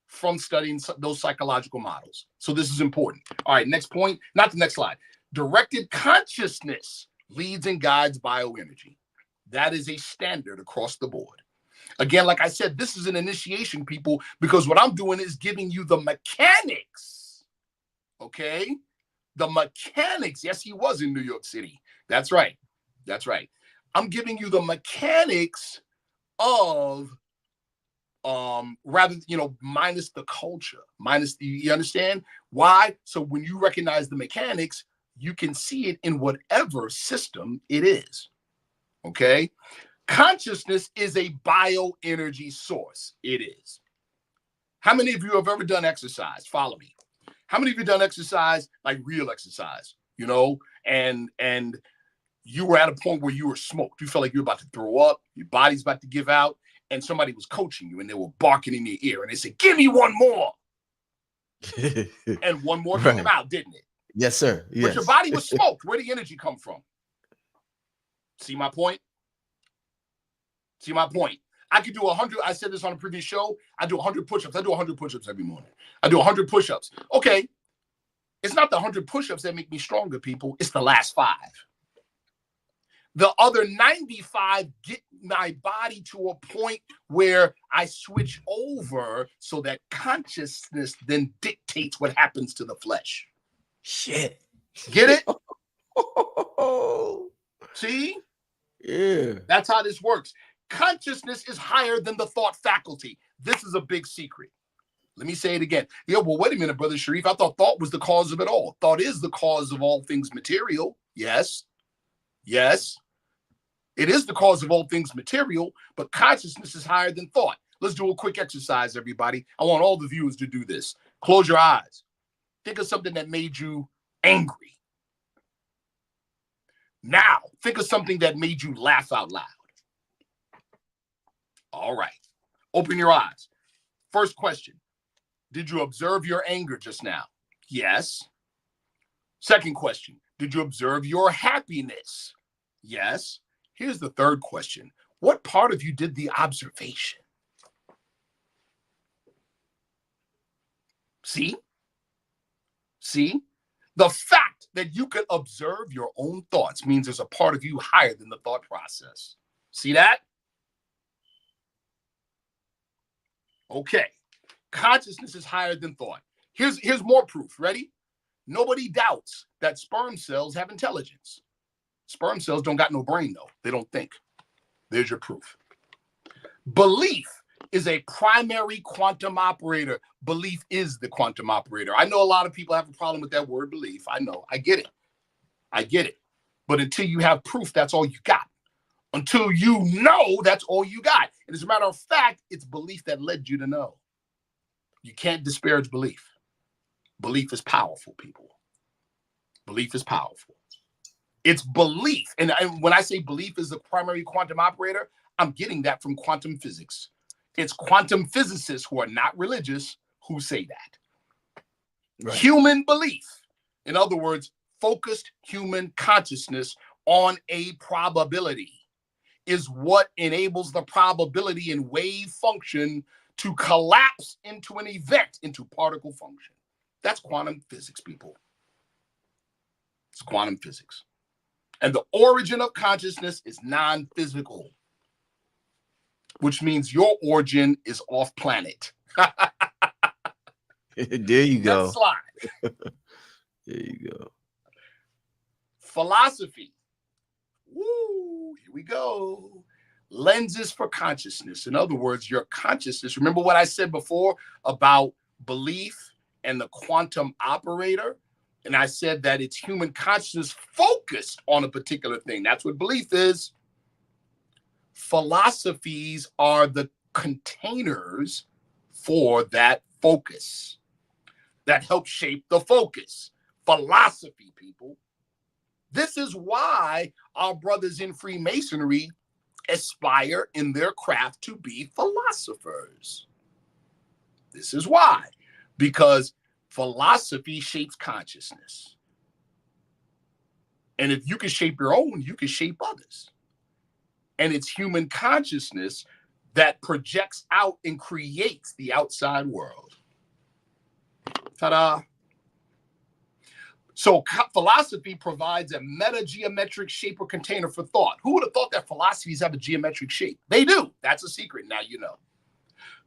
from studying those psychological models. So this is important. All right, next point, not the next slide. Directed consciousness leads and guides bioenergy. That is a standard across the board. Again, like I said, this is an initiation, people, because what I'm doing is giving you the mechanics, okay? The mechanics. Yes, he was in New York City. That's right. That's right. I'm giving you the mechanics of, rather, minus the culture, minus the, you understand? Why? So when you recognize the mechanics, you can see it in whatever system it is, okay? Consciousness is a bioenergy source. It is. How many of you have ever done exercise? Follow me. How many of you done exercise, like real exercise, and you were at a point where you were smoked. You felt like you were about to throw up. Your body's about to give out. And somebody was coaching you and they were barking in your ear and they said, give me one more. And one more came out, didn't it? Yes, sir. Yes. But your body was smoked. Where did the energy come from? See my point? See my point? I could do 100. I said this on a previous show. I do 100 push-ups. I do 100 push-ups every morning. I do 100 push-ups. Okay. It's not the 100 push-ups that make me stronger, people. It's the last 5. The other 95 get my body to a point where I switch over so that consciousness then dictates what happens to the flesh. Shit. Get it? See? Yeah. That's how this works. Consciousness is higher than the thought faculty. This is a big secret. Let me say it again. Yeah, well, wait a minute, Brother Sharif. I thought thought was the cause of it all. Thought is the cause of all things material. Yes. Yes. It is the cause of all things material, but consciousness is higher than thought. Let's do a quick exercise, everybody. I want all the viewers to do this. Close your eyes. Think of something that made you angry. Now, think of something that made you laugh out loud. All right. Open your eyes. First question. Did you observe your anger just now? Yes. Second question. Did you observe your happiness? Yes. Here's the third question. What part of you did the observation? See? See? The fact that you could observe your own thoughts means there's a part of you higher than the thought process. See that? Okay. Consciousness is higher than thought. Here's more proof. Ready? Nobody doubts that sperm cells have intelligence. Sperm cells don't got no brain, though. They don't think. There's your proof. Belief is a primary quantum operator. Belief is the quantum operator. I know a lot of people have a problem with that word belief. I know. I get it. I get it. But until you have proof, that's all you got. Until you know, that's all you got. And as a matter of fact, it's belief that led you to know. You can't disparage belief. Belief is powerful, people. Belief is powerful. It's belief. And when I say belief is the primary quantum operator, I'm getting that from quantum physics. It's quantum physicists who are not religious who say that. Right. Human belief. In other words, focused human consciousness on a probability is what enables the probability in wave function to collapse into an event, into particle function. That's quantum physics, people. It's quantum physics. And the origin of consciousness is non-physical, which means your origin is off planet. There you go. Next slide. There you go. Philosophy. Woo, here we go. lenses for consciousness. In other words, your consciousness. Remember what I said before about belief and the quantum operator? And I said that it's human consciousness focused on a particular thing. That's what belief is. Philosophies are the containers for that focus that help shape the focus. Philosophy, people. This is why our brothers in Freemasonry aspire in their craft to be philosophers. This is why, because philosophy shapes consciousness. And if you can shape your own, you can shape others. And it's human consciousness that projects out and creates the outside world. Ta-da. So philosophy provides a meta-geometric shape or container for thought. Who would have thought that philosophies have a geometric shape? They do. That's a secret. Now you know.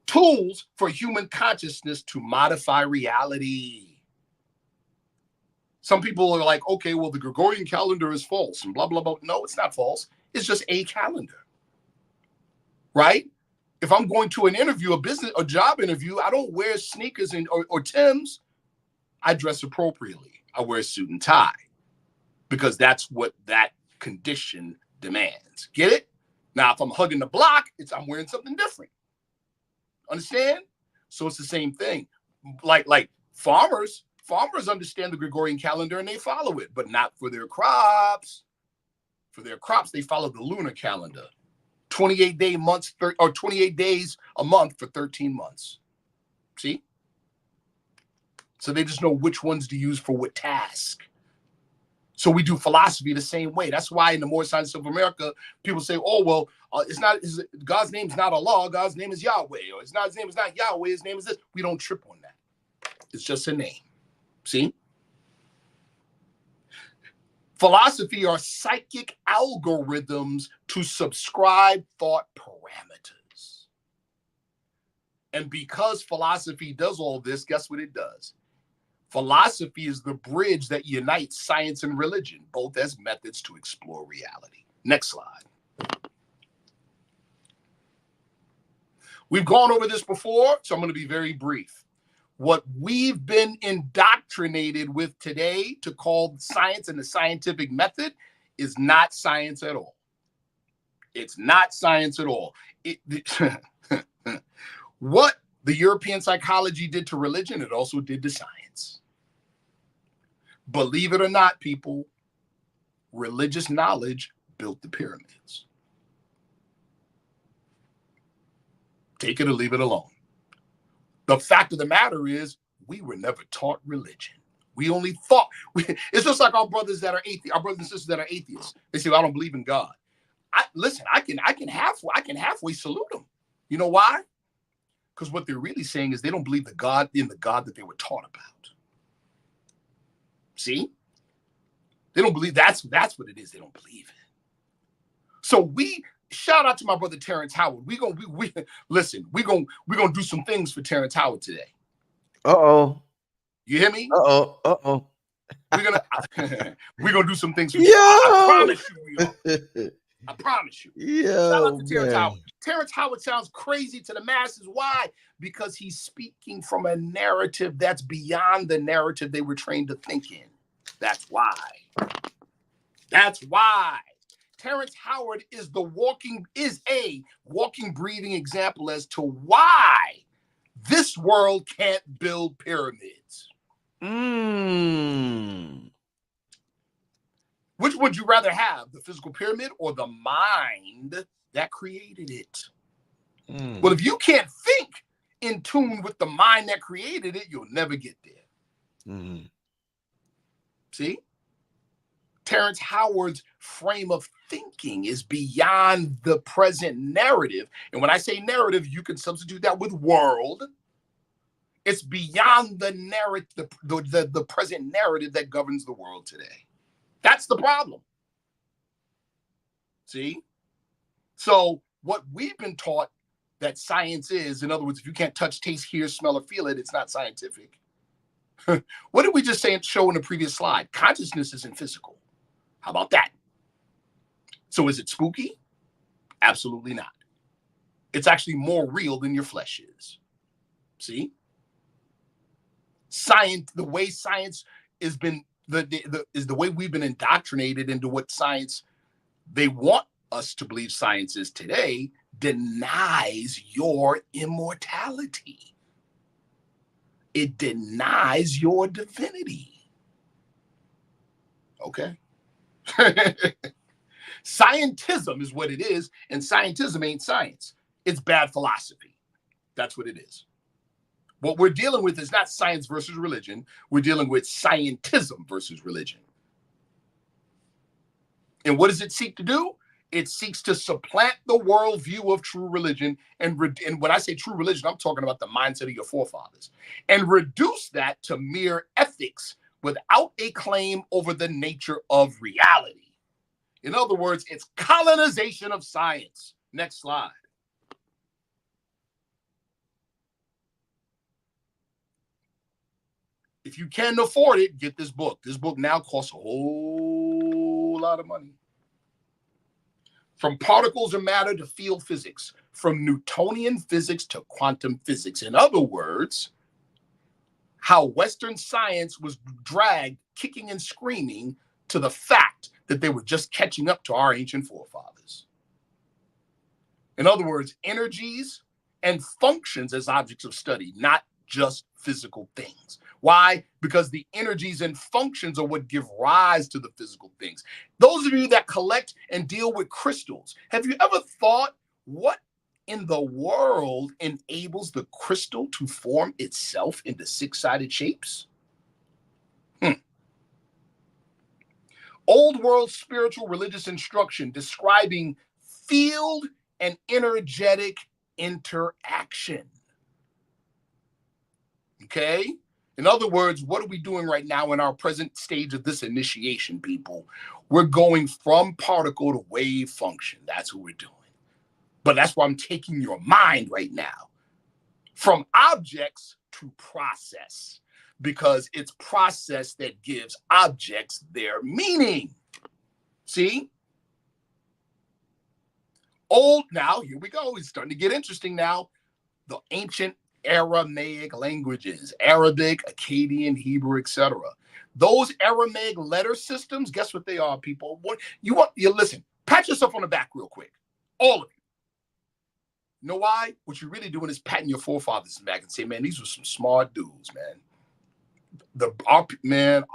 Tools for human consciousness to modify reality. Some people are like, okay, well, the Gregorian calendar is false and blah, blah, blah. No, it's not false. It's just a calendar, right? If I'm going to an interview, a job interview, I don't wear sneakers or Timbs. I dress appropriately. I wear a suit and tie because that's what that condition demands. Get it? Now, if I'm hugging the block, I'm wearing something different. Understand? So it's the same thing. Like farmers understand the Gregorian calendar and they follow it, but not for their crops. For their crops, they follow the lunar calendar. 28 months or 28 days a month for 13 months. See? So they just know which ones to use for what task. So we do philosophy the same way. That's why in the Moorish Science of America, people say, oh, well, God's name is not Allah, God's name is Yahweh, or his name is not Yahweh, his name is this. We don't trip on that. It's just a name. See? Philosophy are psychic algorithms to subscribe thought parameters. And because philosophy does all this, guess what it does? Philosophy is the bridge that unites science and religion, both as methods to explore reality. Next slide. We've gone over this before, so I'm going to be very brief. What we've been indoctrinated with today to call science and the scientific method is not science at all. It's not science at all. What the European psychology did to religion, it also did to science. Believe it or not, people, religious knowledge built the pyramids. Take it or leave it alone. The fact of the matter is, we were never taught religion. We only thought. It's just like our brothers that are atheists, our brothers and sisters that are atheists. They say, well, I don't believe in God. Listen, I can halfway salute them. You know why? Because what they're really saying is they don't believe in the God that they were taught about. See? They don't believe that's what it is. They don't believe it. So shout out to my brother Terrence Howard. We're gonna do some things for Terrence Howard today. Uh-oh. You hear me? Uh-oh. We're gonna do some things for Yo! I promise you we are. I promise you. Yo, shout out to Terrence man. Howard. Terrence Howard sounds crazy to the masses. Why? Because he's speaking from a narrative that's beyond the narrative they were trained to think in. That's why. That's why. Terrence Howard is a walking, breathing example as to why this world can't build pyramids. Which would you rather have, the physical pyramid or the mind that created it? Well, if you can't think in tune with the mind that created it, you'll never get there. See? Terrence Howard's frame of thinking is beyond the present narrative. And when I say narrative, you can substitute that with world. It's beyond the narrative, the present narrative that governs the world today. That's the problem. See? So what we've been taught that science is, in other words, if you can't touch, taste, hear, smell, or feel it, it's not scientific. What did we just show in the previous slide? Consciousness isn't physical. How about that? So is it spooky? Absolutely not. It's actually more real than your flesh is. See? Science, the way science has been, is the way we've been indoctrinated into what science they want us to believe science is today, denies your immortality. It denies your divinity. Okay? Scientism is what it is, and scientism ain't science. It's bad philosophy. That's what it is. What we're dealing with is not science versus religion. We're dealing with scientism versus religion. And what does it seek to do? It seeks to supplant the worldview of true religion. And when I say true religion, I'm talking about the mindset of your forefathers. And reduce that to mere ethics without a claim over the nature of reality. In other words, it's colonization of science. Next slide. If you can afford it, get this book. This book now costs a whole lot of money. From particles of matter to field physics, from Newtonian physics to quantum physics. In other words, how Western science was dragged kicking and screaming to the fact that they were just catching up to our ancient forefathers. In other words, energies and functions as objects of study, not just physical things. Why? Because the energies and functions are what give rise to the physical things. Those of you that collect and deal with crystals, have you ever thought what in the world enables the crystal to form itself into six-sided shapes? Old world spiritual religious instruction describing field and energetic interaction. Okay? In other words, what are we doing right now in our present stage of this initiation, people? We're going from particle to wave function. That's what we're doing. But that's why I'm taking your mind right now. From objects to process. Because it's process that gives objects their meaning. See? Now, here we go. It's starting to get interesting now. The ancient Aramaic languages, Arabic, Akkadian, Hebrew, etc. Those Aramaic letter systems, guess what they are, people? You listen, pat yourself on the back real quick. All of you. You know why? What you're really doing is patting your forefathers back and say, man, these were some smart dudes, man.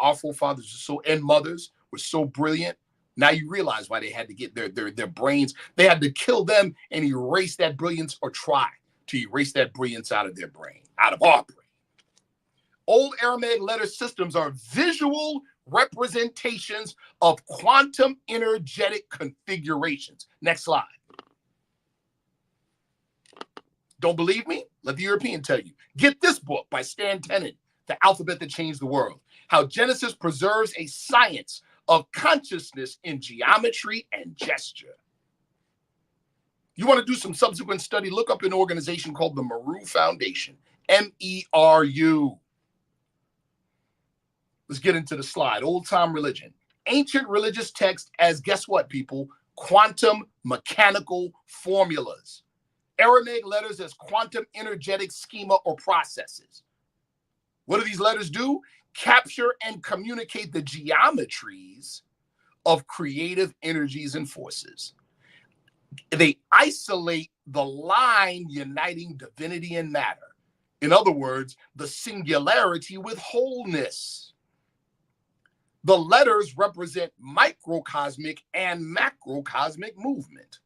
Our forefathers and mothers were so brilliant. Now you realize why they had to get their brains. They had to kill them and erase that brilliance, or try to erase that brilliance out of their brain, out of our brain. Old Aramaic letter systems are visual representations of quantum energetic configurations. Next slide. Don't believe me? Let the European tell you. Get this book by Stan Tenen, The Alphabet That Changed the World. How Genesis preserves a science of consciousness in geometry and gesture. You want to do some subsequent study, look up an organization called the Meru Foundation, MERU. Let's get into the slide. Old-time religion. Ancient religious text as, guess what, people? Quantum mechanical formulas. Aramaic letters as quantum energetic schema or processes. What do these letters do? Capture and communicate the geometries of creative energies and forces. They isolate the line uniting divinity and matter. In other words, the singularity with wholeness. The letters represent microcosmic and macrocosmic movement.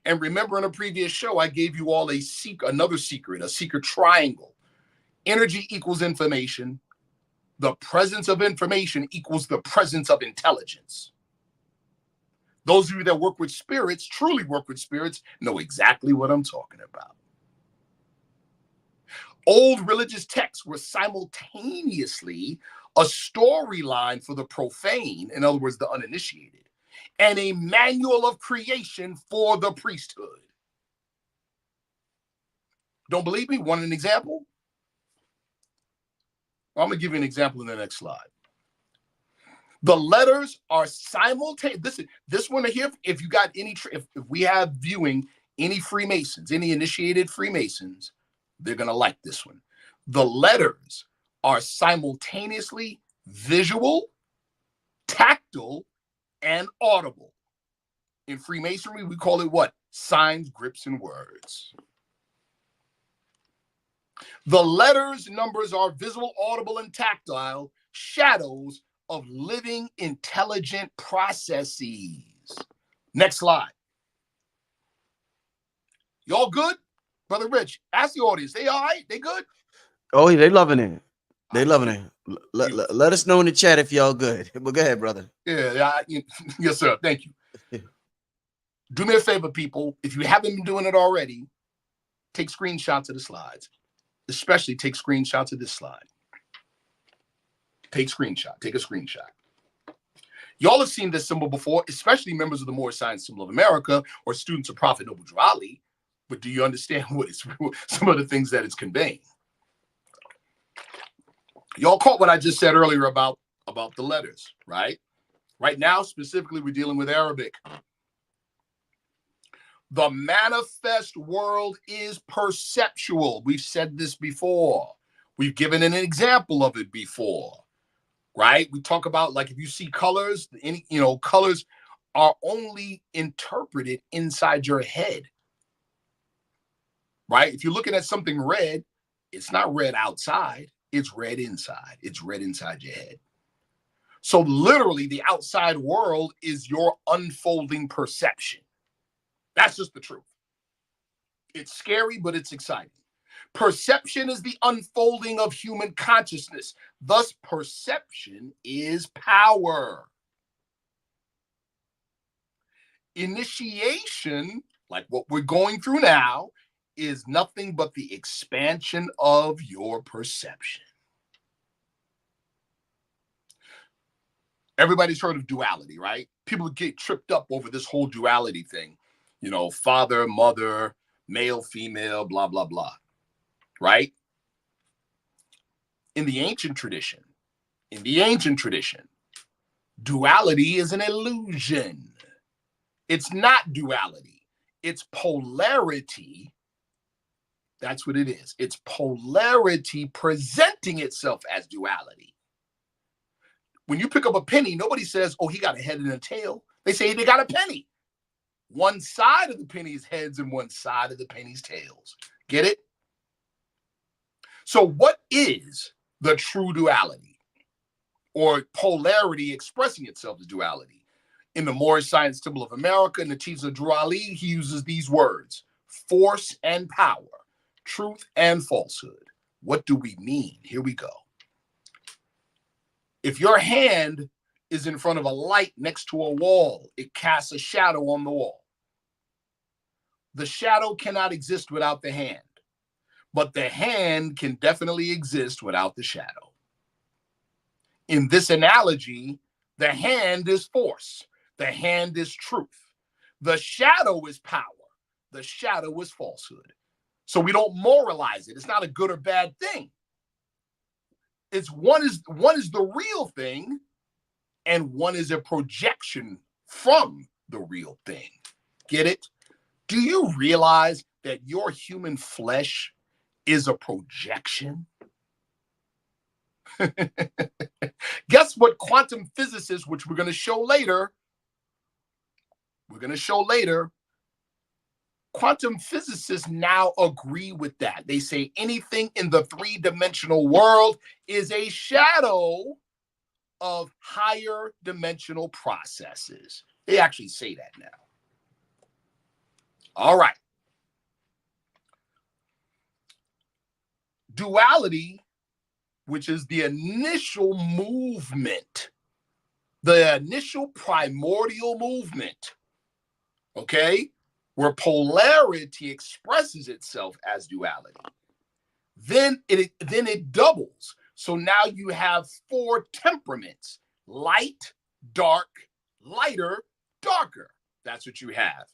And remember, in a previous show, I gave you all another secret, a secret triangle. Energy equals information. The presence of information equals the presence of intelligence. Those of you that work with spirits, truly work with spirits, know exactly what I'm talking about. Old religious texts were simultaneously a storyline for the profane, in other words, the uninitiated, and a manual of creation for the priesthood. Don't believe me? Want an example? I'm going to give you an example in the next slide. The letters are simultaneous. This one here, if you got any, if we have viewing any Freemasons, any initiated Freemasons, they're going to like this one. The letters are simultaneously visual, tactile, and audible. In Freemasonry, we call it what? Signs, grips, and words. The letters, numbers are visible, audible, and tactile shadows of living, intelligent processes. Next slide. Y'all good? Brother Rich, ask the audience. They all right? They good? Oh, yeah, they loving it. They loving it. Let us know in the chat if y'all good. But go ahead, brother. Yeah, yes, sir. Thank you. Do me a favor, people. If you haven't been doing it already, take screenshots of the slides. Especially take screenshots of this slide. Take a screenshot. Y'all have seen this symbol before, especially members of the Moorish Science Symbol of America or students of Prophet Noble Drew Ali. But do you understand what it's, some of the things that it's conveying? Y'all caught what I just said earlier about the letters, right? Right now, specifically, we're dealing with Arabic. The manifest world is perceptual. We've said this before. We've given an example of it before, right? We talk about, like, if you see colors, colors are only interpreted inside your head, right? If you're looking at something red, it's not red outside, it's red inside. It's red inside your head. So literally, the outside world is your unfolding perception. That's just the truth. It's scary, but it's exciting. Perception is the unfolding of human consciousness. Thus, perception is power. Initiation, like what we're going through now, is nothing but the expansion of your perception. Everybody's heard of duality, right? People get tripped up over this whole duality thing. You know, father, mother, male, female, blah, blah, blah, right? In the ancient tradition, duality is an illusion. It's not duality. It's polarity. That's what it is. It's polarity presenting itself as duality. When you pick up a penny, nobody says, oh, he got a head and a tail. They say they got a penny. One side of the penny's heads and one side of the penny's tails. Get it? So what is the true duality or polarity expressing itself as duality? In the Moorish Science Symbol of America, in the teachings of Drew Ali, he uses these words: force and power, truth and falsehood. What do we mean? Here we go. If your hand is in front of a light next to a wall, it casts a shadow on the wall. The shadow cannot exist without the hand, but the hand can definitely exist without the shadow. In this analogy, the hand is force. The hand is truth. The shadow is power. The shadow is falsehood. So we don't moralize it. It's not a good or bad thing. It's one is the real thing, and one is a projection from the real thing. Get it? Do you realize that your human flesh is a projection? Guess what quantum physicists, which we're going to show later, quantum physicists now agree with that. They say anything in the three-dimensional world is a shadow of higher dimensional processes. They actually say that now. All right. Duality, which is the initial movement, the initial primordial movement, okay, where polarity expresses itself as duality. Then it doubles. So now you have four temperaments: light, dark, lighter, darker. That's what you have.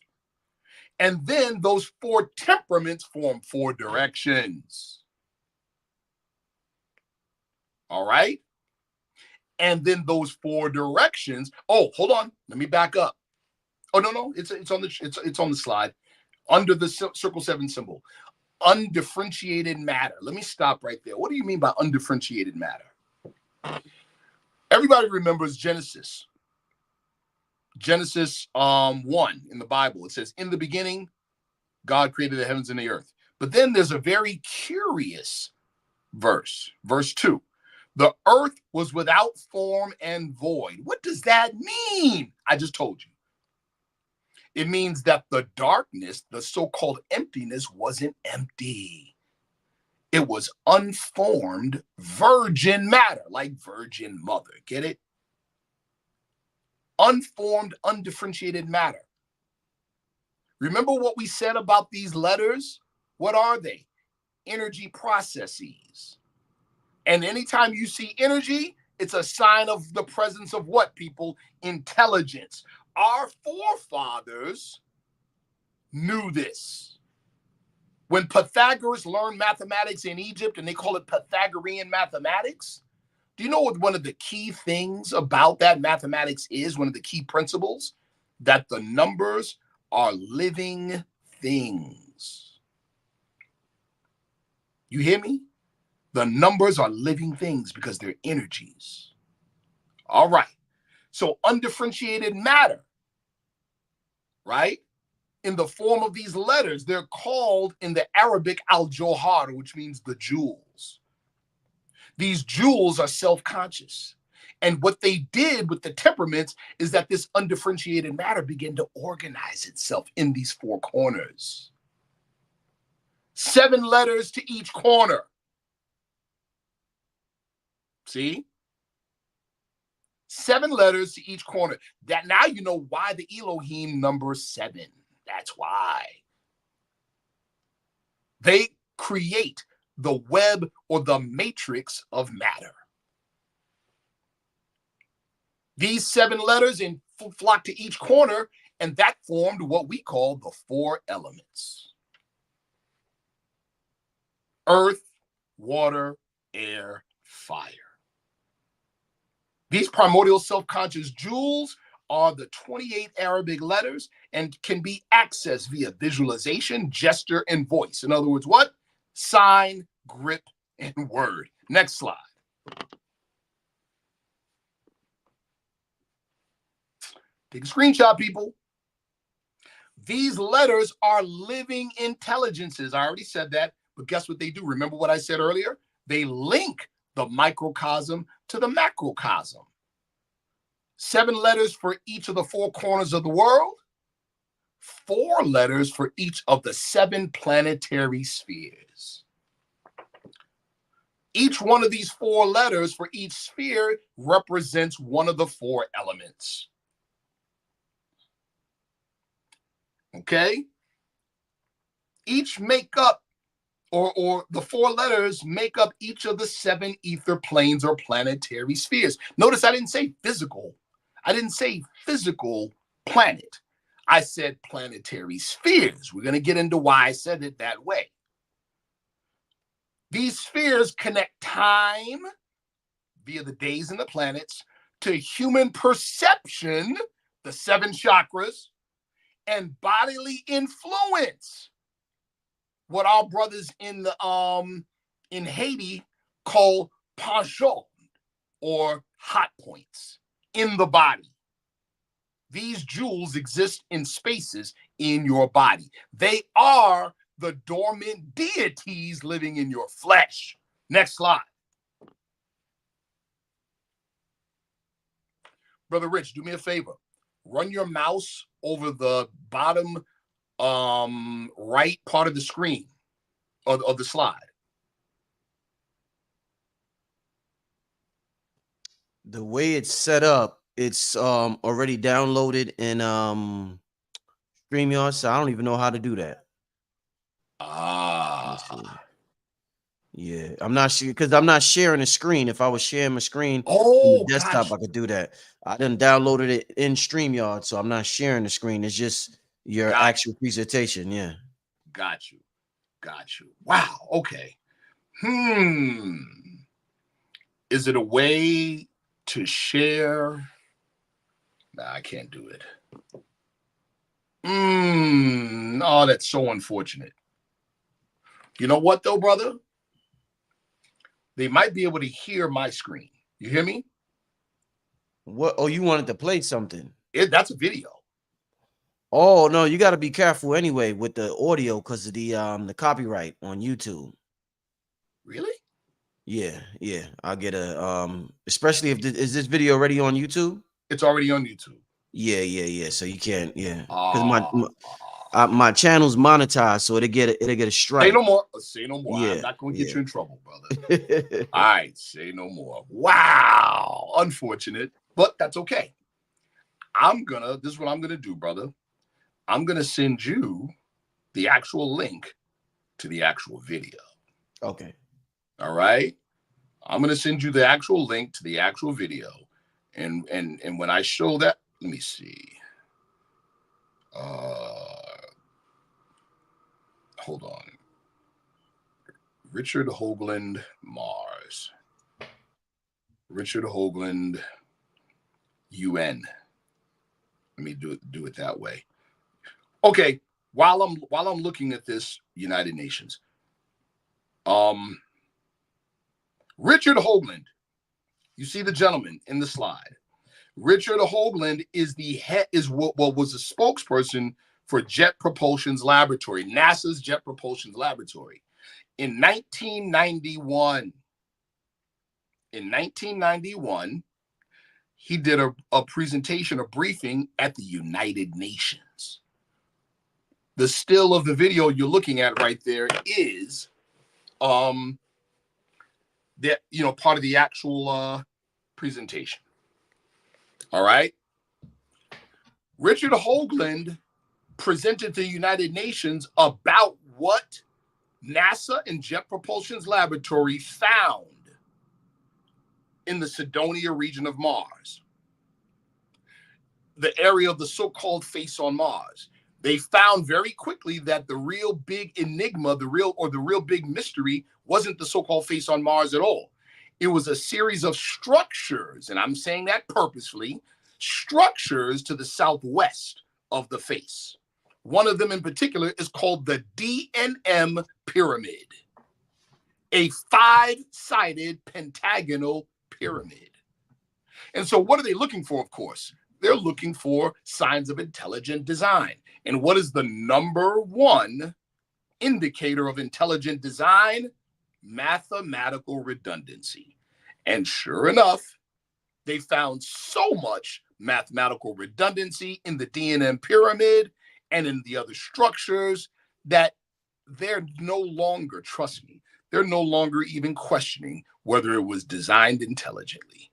And then those four temperaments form four directions. All right? And then those 4 directions. Oh, hold on. Let me back up. Oh, no. It's on the slide under the circle 7 symbol. Undifferentiated matter. Let me stop right there. What do you mean by undifferentiated matter? Everybody remembers Genesis. Genesis 1 in the Bible. It says, in the beginning, God created the heavens and the earth. But then there's a very curious verse. Verse 2. The earth was without form and void. What does that mean? I just told you. It means that the darkness, the so-called emptiness, wasn't empty. It was unformed virgin matter, like virgin mother. Get it? Unformed, undifferentiated matter. Remember what we said about these letters? What are they? Energy processes. And anytime you see energy, it's a sign of the presence of what, people? Intelligence. Our forefathers knew this. When Pythagoras learned mathematics in Egypt, and they call it Pythagorean mathematics, do you know what one of the key things about that mathematics is? One of the key principles? That the numbers are living things. You hear me? The numbers are living things because they're energies. All right. So undifferentiated matter, right? In the form of these letters, they're called in the Arabic al-Johar, which means the jewels. These jewels are self-conscious. And what they did with the temperaments is that this undifferentiated matter began to organize itself in these 4 corners. 7 letters to each corner. See? 7 letters to each corner. That now you know why the Elohim number 7. That's why. They create the web or the matrix of matter. These 7 letters flock to each corner, and that formed what we call the 4 elements. Earth, water, air, fire. These primordial self-conscious jewels are the 28 Arabic letters and can be accessed via visualization, gesture, and voice. In other words, what? Sign, grip, and word. Next slide. Take a screenshot, people. These letters are living intelligences. I already said that, but guess what they do? Remember what I said earlier? They link the microcosm to the macrocosm. 7 letters for each of the 4 corners of the world. 4 letters for each of the 7 planetary spheres. Each one of these 4 letters for each sphere represents one of the 4 elements. Okay? Each make up, or the 4 letters make up each of the 7 ether planes or planetary spheres. Notice I didn't say physical. I didn't say physical planet. I said planetary spheres. We're going to get into why I said it that way. These spheres connect time via the days and the planets to human perception, the 7 chakras, and bodily influence, what our brothers in Haiti call passion, or hot points in the body. These jewels exist in spaces in your body. They are the dormant deities living in your flesh. Next slide. Brother Rich, do me a favor. Run your mouse over the bottom right part of the screen of the slide. The way it's set up, it's already downloaded in StreamYard, so I don't even know how to do that. Yeah, I'm not sure because I'm not sharing a screen. If I was sharing my screen on the desktop, I could do that. I done downloaded it in StreamYard, so I'm not sharing the screen. It's just your actual presentation. Yeah. Got you. Wow. Okay. Is it a way to share. Nah, I can't do it. Oh, that's so unfortunate. You know what, though, brother? They might be able to hear my screen. You hear me? What? Oh, you wanted to play something? That's a video. Oh no, you got to be careful anyway with the audio because of the copyright on YouTube. Really? Yeah, yeah. I'll get a especially if is this video already on YouTube? It's already on YouTube. Yeah. So you can't, yeah. Because my channel's monetized, so it'll get a strike. Say no more. Say no more. Yeah, I'm not going to get you in trouble, brother. All right, say no more. Wow, unfortunate, but that's okay. This is what I'm gonna do, brother. I'm gonna send you the actual link to the actual video. Okay. All right. I'm gonna send you the actual link to the actual video, and when I show that, let me see. Hold on. Richard Hoagland, Mars. Richard Hoagland, UN. Let me do it that way. Okay. While I'm looking at this, United Nations. Richard Hoagland. You see the gentleman in the slide. Richard Hoagland is what was the spokesperson for Jet Propulsion's laboratory, NASA's Jet Propulsion's laboratory. In 1991, he did a presentation, a briefing at the United Nations. The still of the video you're looking at right there is part of the actual presentation. All right. Richard Hoagland presented to the United Nations about what NASA and Jet Propulsion's laboratory found in the Cydonia region of Mars, the area of the so-called face on Mars. They found very quickly that the real big enigma, the real big mystery wasn't the so-called face on Mars at all. It was a series of structures, and I'm saying that purposefully, structures to the southwest of the face. One of them in particular is called the D&M Pyramid, a 5-sided pentagonal pyramid. And so what are they looking for, of course? They're looking for signs of intelligent design. And what is the number one indicator of intelligent design? Mathematical redundancy. And sure enough, they found so much mathematical redundancy in the D&M pyramid and in the other structures that they're no longer, trust me, they're no longer even questioning whether it was designed intelligently.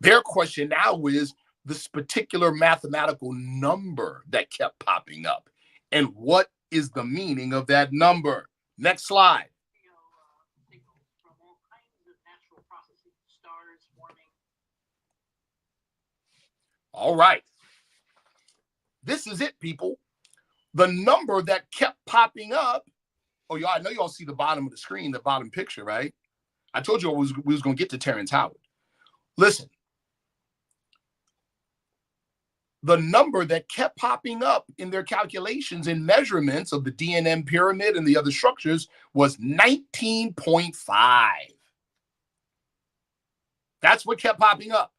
Their question now is this particular mathematical number that kept popping up. And what is the meaning of that number? Next slide. From all kinds of natural processes, stars forming. All right. This is it, people. The number that kept popping up. Oh, y'all, I know y'all see the bottom of the screen, the bottom picture, right? I told you we was going to get to Terrence Howard. Listen. The number that kept popping up in their calculations and measurements of the D&M pyramid and the other structures was 19.5. That's what kept popping up.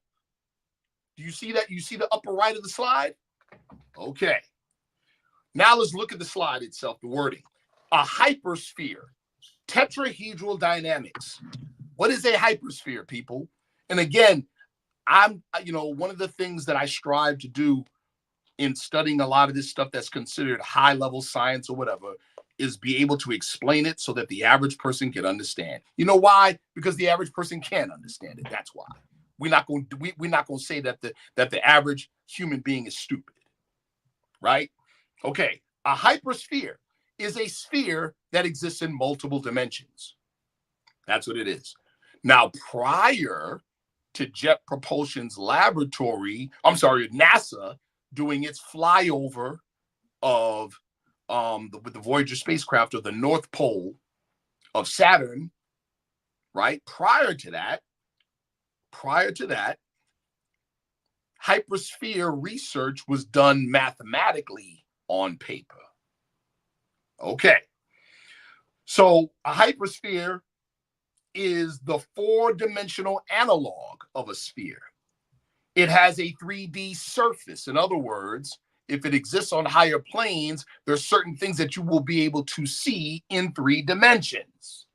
Do you see that? You see the upper right of the slide? Okay. Now let's look at the slide itself, the wording. A hypersphere, tetrahedral dynamics. What is a hypersphere, people? And again, one of the things that I strive to do in studying a lot of this stuff that's considered high level science or whatever is be able to explain it so that the average person can understand. You know why? Because the average person can't understand it. That's why. We're not going to say that the average human being is stupid. Right? Okay. A hypersphere is a sphere that exists in multiple dimensions. That's what it is. Now, prior to Jet Propulsion's NASA doing its flyover of with the Voyager spacecraft of the North Pole of Saturn, right? Prior to that, prior to that, hypersphere research was done mathematically on paper. Okay. So a hypersphere is the four-dimensional analog of a sphere. It has a 3D surface. In other words, if it exists on higher planes, there's certain things that you will be able to see in 3 dimensions.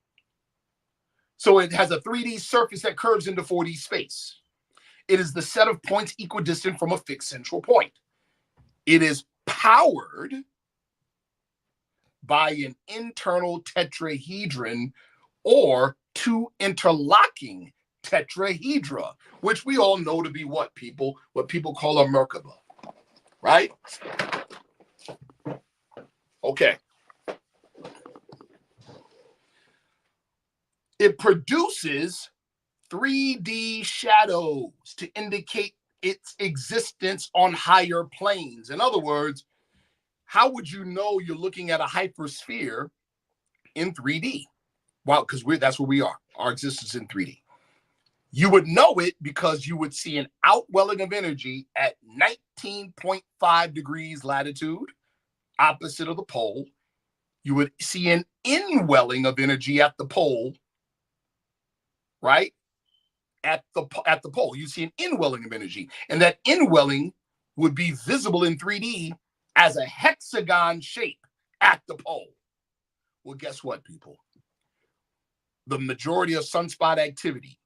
So it has a 3D surface that curves into 4D space. It is the set of points equidistant from a fixed central point. It is powered by an internal tetrahedron or 2 interlocking tetrahedra, which we all know to be what people call a Merkaba, right? Okay. It produces 3D shadows to indicate its existence on higher planes. In other words, how would you know you're looking at a hypersphere in 3D? Well, because that's where we are. Our existence in 3D. You would know it because you would see an outwelling of energy at 19.5 degrees latitude, opposite of the pole. You would see an inwelling of energy at the pole, right? At the pole, you see an inwelling of energy, and that inwelling would be visible in 3D as a hexagon shape at the pole. Well, guess what, people? The majority of sunspot activity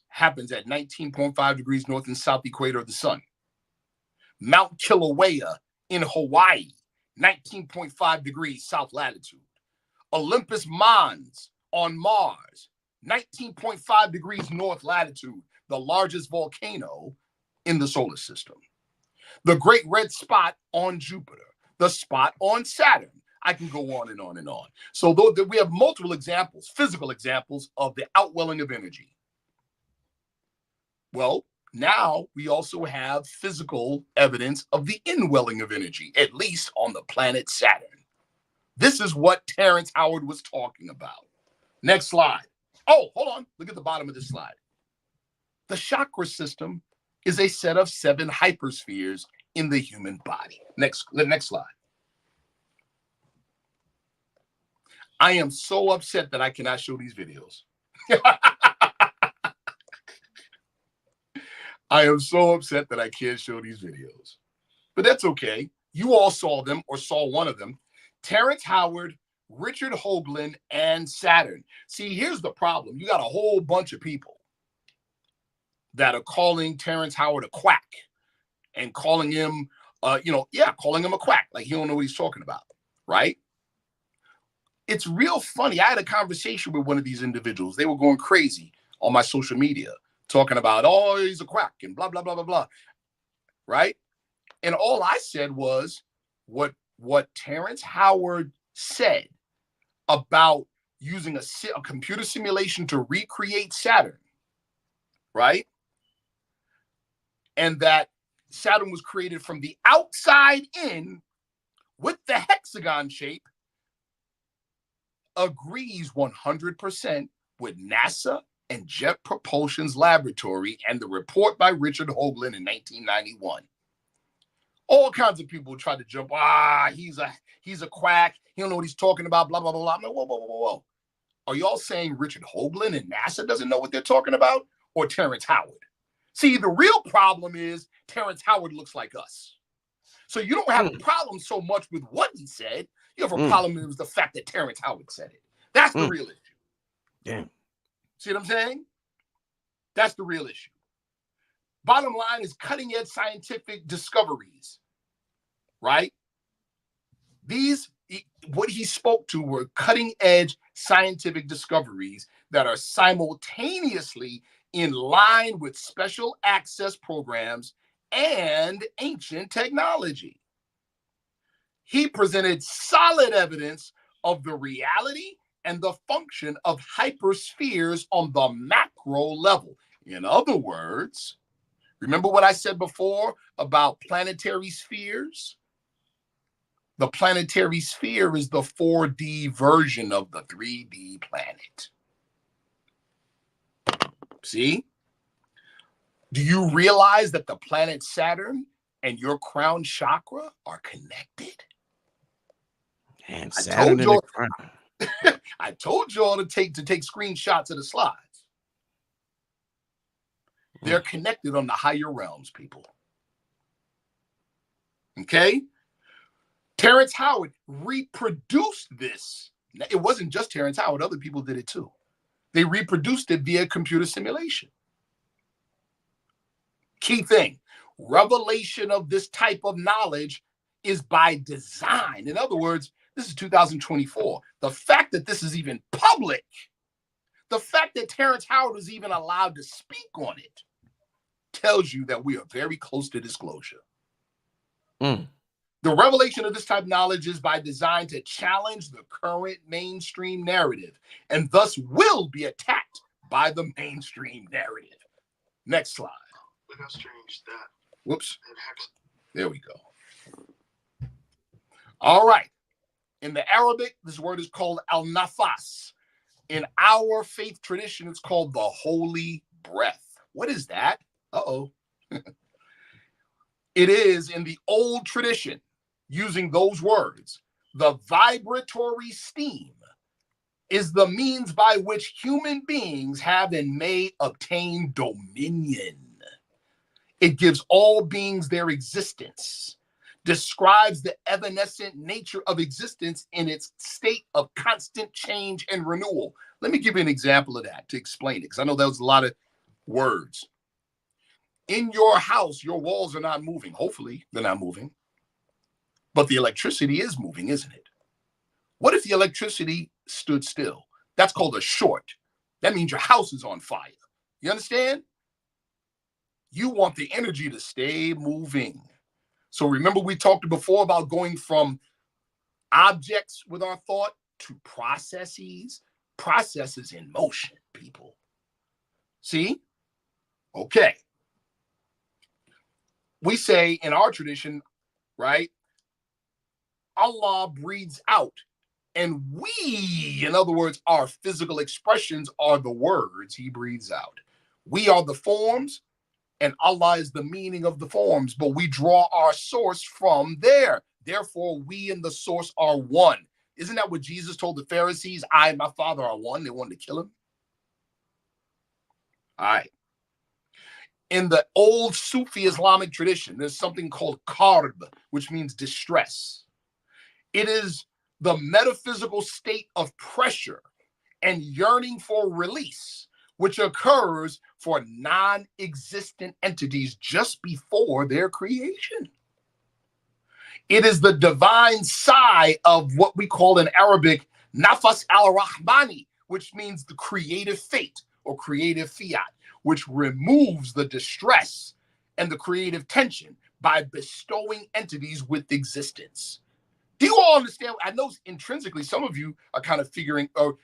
happens at 19.5 degrees north and south equator of the sun. Mount Kilauea in Hawaii, 19.5 degrees south latitude. Olympus Mons on Mars, 19.5 degrees north latitude, the largest volcano in the solar system. The Great Red Spot on Jupiter, the spot on Saturn. I can go on and on and on. So we have multiple examples, physical examples of the outwelling of energy. Well, now we also have physical evidence of the inwelling of energy, at least on the planet Saturn. This is what Terrence Howard was talking about. Next slide. Oh, hold on. Look at the bottom of this slide. The chakra system is a set of 7 hyperspheres in the human body. Next slide. I am so upset that I cannot show these videos. I am so upset that I can't show these videos. But that's okay. You all saw them or saw one of them. Terrence Howard, Richard Hoagland, and Saturn. See, here's the problem. You got a whole bunch of people that are calling Terrence Howard a quack and calling him, calling him a quack. Like he don't know what he's talking about, right? It's real funny. I had a conversation with one of these individuals. They were going crazy on my social media, talking about, oh, he's a quack and blah, blah, blah, blah, blah, right? And all I said was what Terrence Howard said about using a computer simulation to recreate Saturn, right? And that Saturn was created from the outside in with the hexagon shape agrees 100% with NASA and Jet Propulsion's laboratory and the report by Richard Hoagland in 1991. All kinds of people try to jump. He's a quack. He don't know what he's talking about. Blah blah blah blah. I'm like, whoa. Are y'all saying Richard Hoagland and NASA doesn't know what they're talking about, or Terrence Howard? See, the real problem is Terrence Howard looks like us. So you don't have a problem so much with what he said. You have a problem with the fact that Terrence Howard said it. That's the real issue. Damn. See what I'm saying? That's the real issue. Bottom line is cutting edge scientific discoveries, right? What he spoke to were cutting edge scientific discoveries that are simultaneously in line with special access programs and ancient technology. He presented solid evidence of the reality and the function of hyperspheres on the macro level. In other words, remember what I said before about planetary spheres? The planetary sphere is the 4D version of the 3D planet. See? Do you realize that the planet Saturn and your crown chakra are And connected? Saturn in the crown. I told y'all to take screenshots of the slides. They're connected on the higher realms, people. Okay? Terrence Howard reproduced this. It wasn't just Terrence Howard, other people did it too. They reproduced it via computer simulation. Key thing, revelation of this type of knowledge is by design. In other words, this is 2024. The fact that this is even public, the fact that Terrence Howard was even allowed to speak on it, tells you that we are very close to disclosure. The revelation of this type of knowledge is by design to challenge the current mainstream narrative and thus will be attacked by the mainstream narrative. Next slide. Look how strange that. Whoops. There we go. All right. In the Arabic, this word is called al-nafas. In our faith tradition, it's called the holy breath. What is that? Uh-oh. It is in the old tradition, using those words, the vibratory steam is the means by which human beings have and may obtain dominion. It gives all beings their existence, describes the evanescent nature of existence in its state of constant change and renewal. Let me give you an example of that to explain it, because I know that was a lot of words. In your house, your walls are not moving. Hopefully, they're not moving. But the electricity is moving, isn't it? What if the electricity stood still? That's called a short. That means your house is on fire. You understand? You want the energy to stay moving. So remember we talked before about going from objects with our thought to processes. Processes in motion, people. See? Okay. We say in our tradition, right? Allah breathes out. And we, in other words, our physical expressions are the words he breathes out. We are the forms, and Allah is the meaning of the forms, but we draw our source from there. Therefore, we and the source are one. Isn't that what Jesus told the Pharisees? I and my Father are one. They wanted to kill him. All right. In the old Sufi Islamic tradition, there's something called karb, which means distress. It is the metaphysical state of pressure and yearning for release, which occurs for non-existent entities just before their creation. It is the divine sigh of what we call in Arabic, nafas al-Rahmani, which means the creative fate or creative fiat, which removes the distress and the creative tension by bestowing entities with existence. Do you all understand? I know intrinsically some of you are kind of figuring, or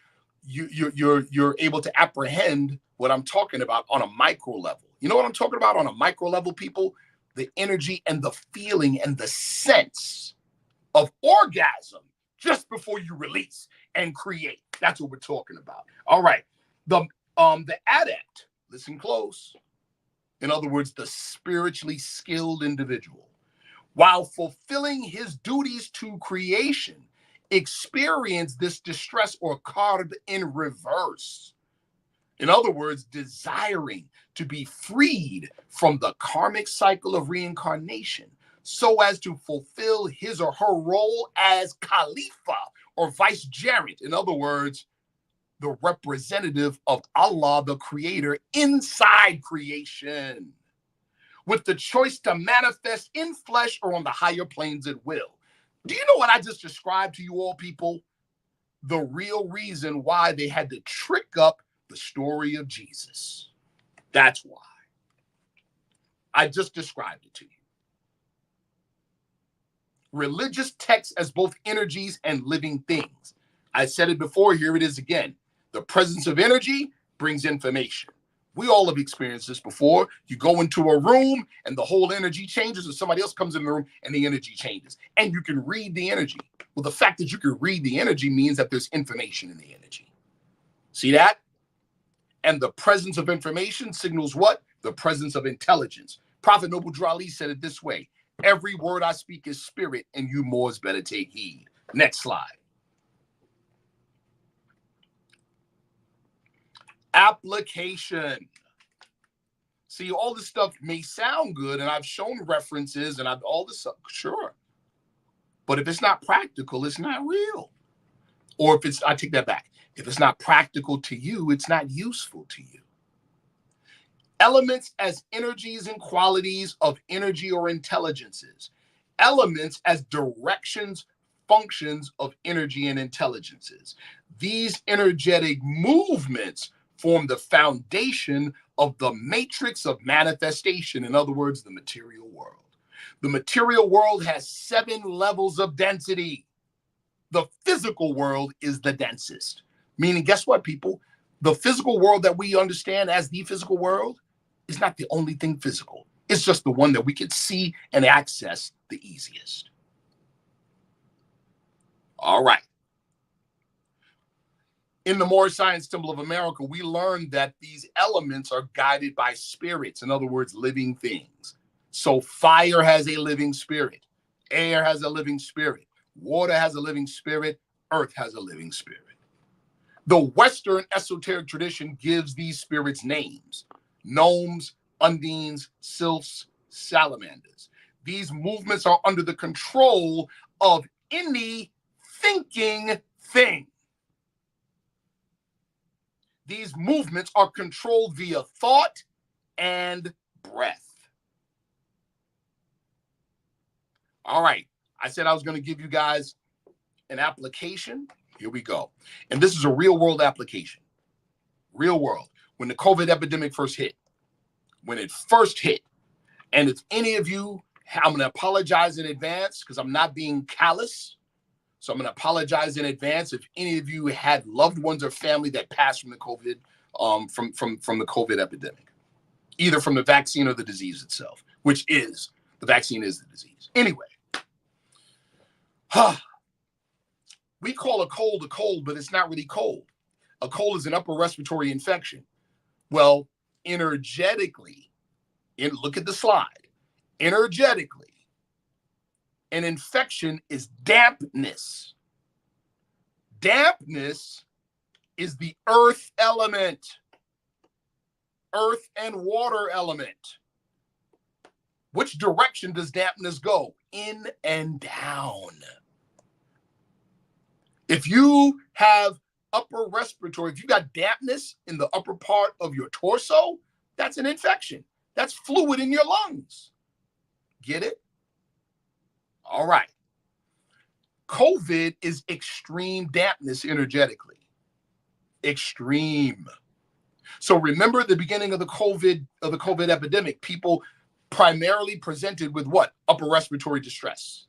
you're able to apprehend what I'm talking about on a micro level. You know what I'm talking about on a micro level, people? The energy and the feeling and the sense of orgasm just before you release and create. That's what we're talking about. All right. The adept, listen close. In other words, the spiritually skilled individual, while fulfilling his duties to creation, experience this distress or karb in reverse. In other words, desiring to be freed from the karmic cycle of reincarnation so as to fulfill his or her role as Khalifa or vicegerent. In other words, the representative of Allah, the creator, inside creation, with the choice to manifest in flesh or on the higher planes at will. Do you know what I just described to you all, people? The real reason why they had to trick up the story of Jesus. That's why. I just described it to you. Religious texts as both energies and living things. I said it before, here it is again. The presence of energy brings information. We all have experienced this before. You go into a room and the whole energy changes, or somebody else comes in the room and the energy changes. And you can read the energy. Well, the fact that you can read the energy means that there's information in the energy. See that? And the presence of information signals what? the presence of intelligence. Prophet Noble Drew Ali said it this way: every word I speak is spirit, and you Moors better take heed. Next slide. Application. See, all this stuff may sound good, and I've shown references, and I've all this stuff, sure. But if it's not practical, it's not real. Or if it's, I take that back. If it's not practical to you, it's not useful to you. Elements as energies and qualities of energy or intelligences. Elements as directions, functions of energy and intelligences. These energetic movements form the foundation of the matrix of manifestation. In other words, the material world. The material world has 7 levels of density. The physical world is the densest. Meaning, guess what, people? The physical world that we understand as the physical world is not the only thing physical. It's just the one that we can see and access the easiest. All right. In the Moorish Science Temple of America, we learned that these elements are guided by spirits. In other words, living things. So fire has a living spirit. Air has a living spirit. Water has a living spirit. Earth has a living spirit. The Western esoteric tradition gives these spirits names: gnomes, undines, sylphs, salamanders. These movements are under the control of any thinking thing. These movements are controlled via thought and breath. All right. I said I was going to give you guys an application. Here we go. And this is a real world application. Real world. When the COVID epidemic first hit, and if any of you, I'm going to apologize in advance because I'm not being callous. So I'm going to apologize in advance if any of you had loved ones or family that passed from the COVID, from the COVID epidemic, either from the vaccine or the disease itself, which is, the vaccine is the disease. Anyway, we call a cold, but it's not really cold. A cold is an upper respiratory infection. Well, energetically, look at the slide. Energetically, an infection is dampness. Dampness is the earth element, earth and water element. Which direction does dampness go? In and down. If you have upper respiratory, if you got dampness in the upper part of your torso, that's an infection. That's fluid in your lungs. Get it? All right. COVID is extreme dampness energetically. Extreme. So remember at the beginning of the COVID epidemic, people primarily presented with what? Upper respiratory distress.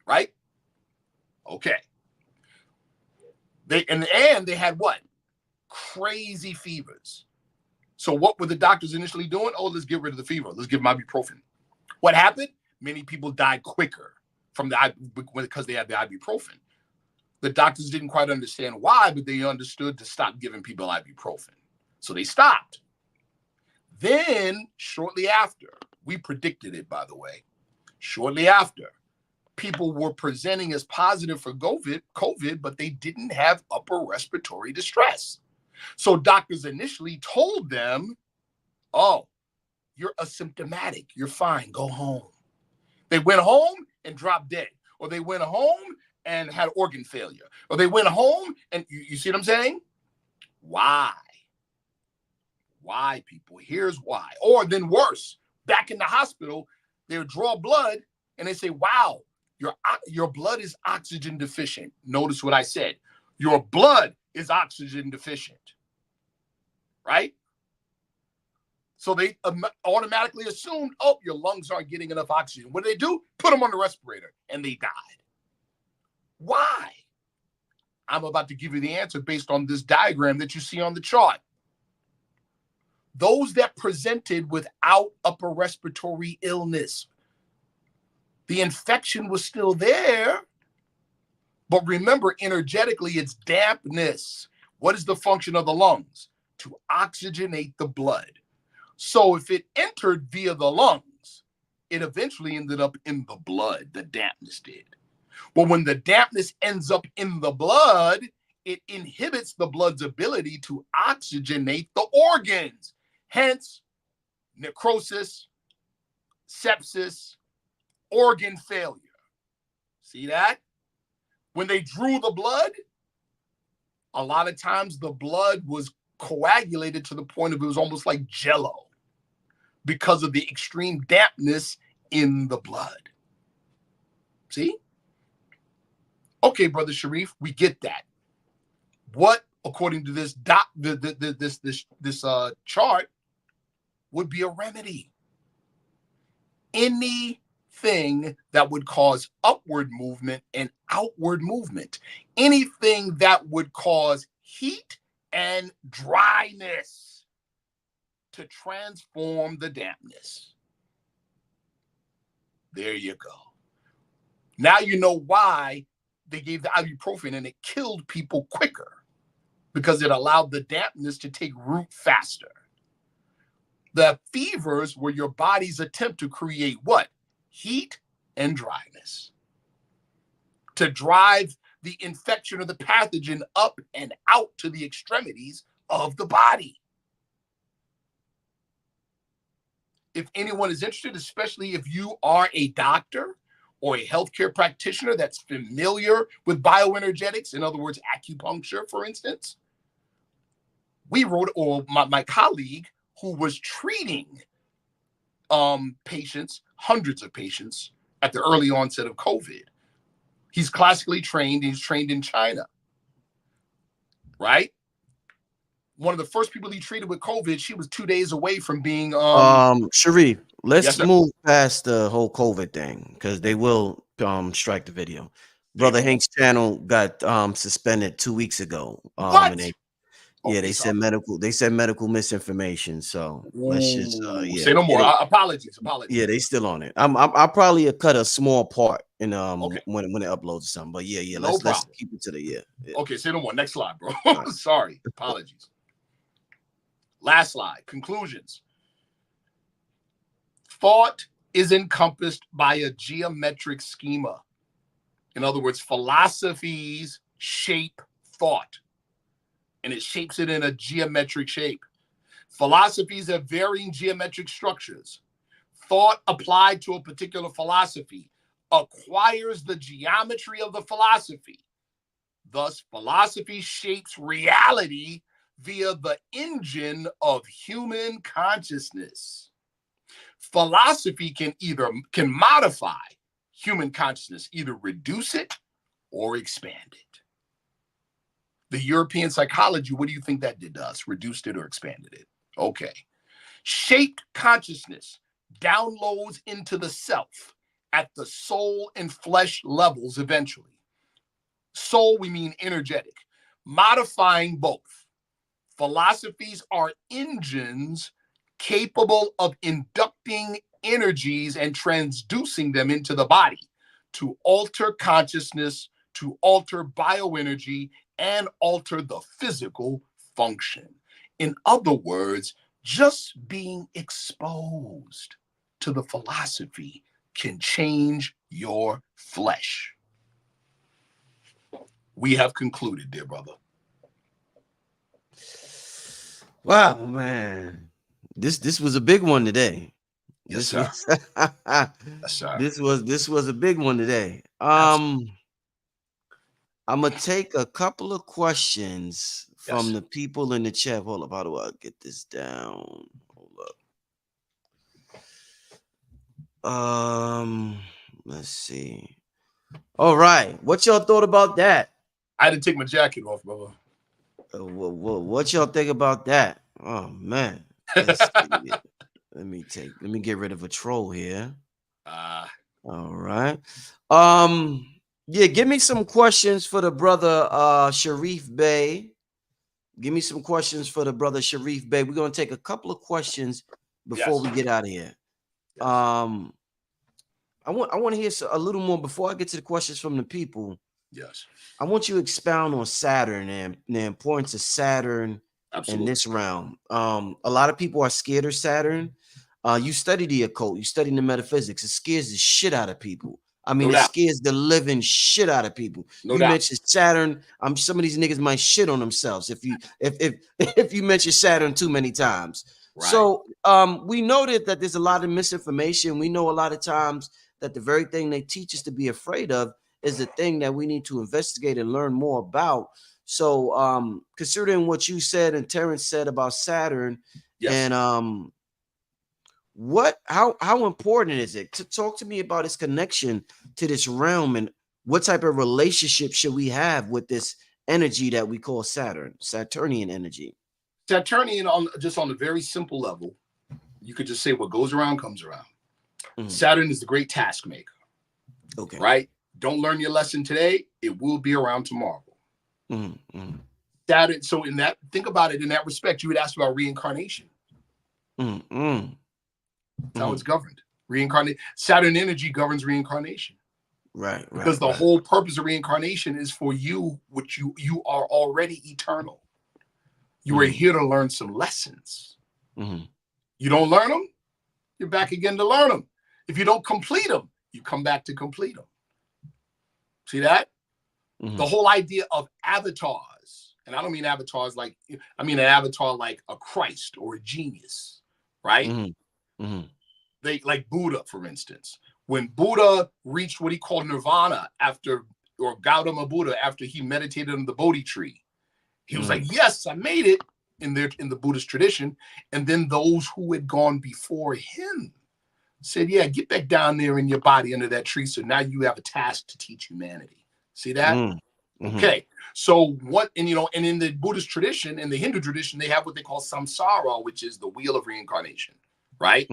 Right? Okay. They had what? Crazy fevers. So what were the doctors initially doing? Oh, let's get rid of the fever. Let's give them ibuprofen. What happened? Many people died quicker because they had the ibuprofen. The doctors didn't quite understand why, but they understood to stop giving people ibuprofen. So they stopped. Then, shortly after, we predicted it, by the way, shortly after, people were presenting as positive for COVID, but they didn't have upper respiratory distress. So doctors initially told them, oh, you're asymptomatic. You're fine. Go home. They went home and dropped dead. Or they went home and had organ failure. Or they went home and, you see what I'm saying? Why? Why, people? Here's why. Or then worse, back in the hospital, they would draw blood and they say, wow, your blood is oxygen deficient. Notice what I said. Your blood is oxygen deficient. Right? So they automatically assumed, oh, your lungs aren't getting enough oxygen. What did they do? Put them on the respirator, and they died. Why? I'm about to give you the answer based on this diagram that you see on the chart. Those that presented without upper respiratory illness, the infection was still there, but remember, energetically, it's dampness. What is the function of the lungs? To oxygenate the blood. So if it entered via the lungs, it eventually ended up in the blood. The dampness did. But when the dampness ends up in the blood, it inhibits the blood's ability to oxygenate the organs. Hence, necrosis, sepsis, organ failure. See that? When they drew the blood, a lot of times the blood was coagulated to the point of it was almost like jello because of the extreme dampness in the blood. See? Okay, Brother Sharif, we get that. What, according to this chart, would be a remedy? Anything that would cause upward movement and outward movement. Anything that would cause heat and dryness to transform the dampness. There you go. Now you know why they gave the ibuprofen and it killed people quicker, because it allowed the dampness to take root faster. The fevers were your body's attempt to create what? Heat and dryness. To drive the infection or the pathogen up and out to the extremities of the body. If anyone is interested, especially if you are a doctor or a healthcare practitioner that's familiar with bioenergetics, in other words, acupuncture, for instance, we wrote, or my colleague who was treating patients, hundreds of patients at the early onset of COVID. He's classically trained. He's trained in China, right? One of the first people he treated with COVID, she was 2 days away from being Sharif, let's Yes, sir. move past the whole COVID thing, because they will strike the video. Brother Hank's channel got suspended 2 weeks ago. What? And Okay, they said medical misinformation. So let's just yeah. Say no more. Apologies. Yeah, they still on it. I'll probably cut a small part in Okay. when it uploads or something. But yeah, No let's problem. keep it to the yeah. Okay, say no more. Next slide, bro. Right. Sorry. Apologies. Last slide. Conclusions. Thought is encompassed by a geometric schema. In other words, philosophies shape thought, and it shapes it in a geometric shape. Philosophies have varying geometric structures. Thought applied to a particular philosophy acquires the geometry of the philosophy. Thus, philosophy shapes reality via the engine of human consciousness. Philosophy can modify human consciousness, either reduce it or expand it. The European psychology, what do you think that did to us? Reduced it or expanded it? Okay. Shaped consciousness downloads into the self at the soul and flesh levels eventually. Soul, we mean energetic, modifying both. Philosophies are engines capable of inducting energies and transducing them into the body to alter consciousness, to alter bioenergy, and alter the physical function. In other words, just being exposed to the philosophy can change your flesh. We have concluded, dear brother. Wow, man. This was a big one today. Yes, sir. This was a big one today. Absolutely. I'm gonna take a couple of questions from Yes. the people in the chat. Hold up, how do I get this down? Hold up. Let's see. All right, what y'all thought about that? I had to take my jacket off, brother. What y'all think about that? Oh man. Let's see. Let me get rid of a troll here. All right. Yeah, give me some questions for the brother Sharif Bey. Give me some questions for the brother Sharif Bey. We're gonna take a couple of questions before we get out of here. Yes. I want to hear a little more before I get to the questions from the people. Yes. I want you to expound on Saturn and the importance of Saturn in Absolutely. this realm. A lot of people are scared of Saturn. You study the occult, you study the metaphysics. It scares the shit out of people. I mean, No it doubt. scares the living shit out of people. No You doubt. mentioned Saturn. Some of these niggas might shit on themselves if you mention Saturn too many times. Right. So we noted that there's a lot of misinformation. We know a lot of times that the very thing they teach us to be afraid of is the thing that we need to investigate and learn more about. So considering what you said and Terrence said about Saturn, Yes. and how important is it to talk to me about its connection to this realm, and what type of relationship should we have with this energy that we call Saturnian energy? Saturnian, on a very simple level, you could just say what goes around comes around. Saturn is the great task maker. Okay. Right? Don't learn your lesson today, it will be around tomorrow. Saturn, so think about it in that respect. You would ask about reincarnation. That's how it's governed. Saturn energy governs reincarnation. Right. Because the whole purpose of reincarnation is for you, which you are already eternal. You are here to learn some lessons. You don't learn them, you're back again to learn them. If you don't complete them, you come back to complete them. See that? The whole idea of avatars, and I don't mean avatars I mean an avatar like a Christ or a genius, right? They like Buddha, for instance. When Buddha reached what he called nirvana or Gautama Buddha, after he meditated on the Bodhi tree, he was like, yes, I made it in the Buddhist tradition. And then those who had gone before him said, yeah, get back down there in your body under that tree. So now you have a task to teach humanity. See that? Okay. So and in the Buddhist tradition, in the Hindu tradition, they have what they call samsara, which is the wheel of reincarnation, right?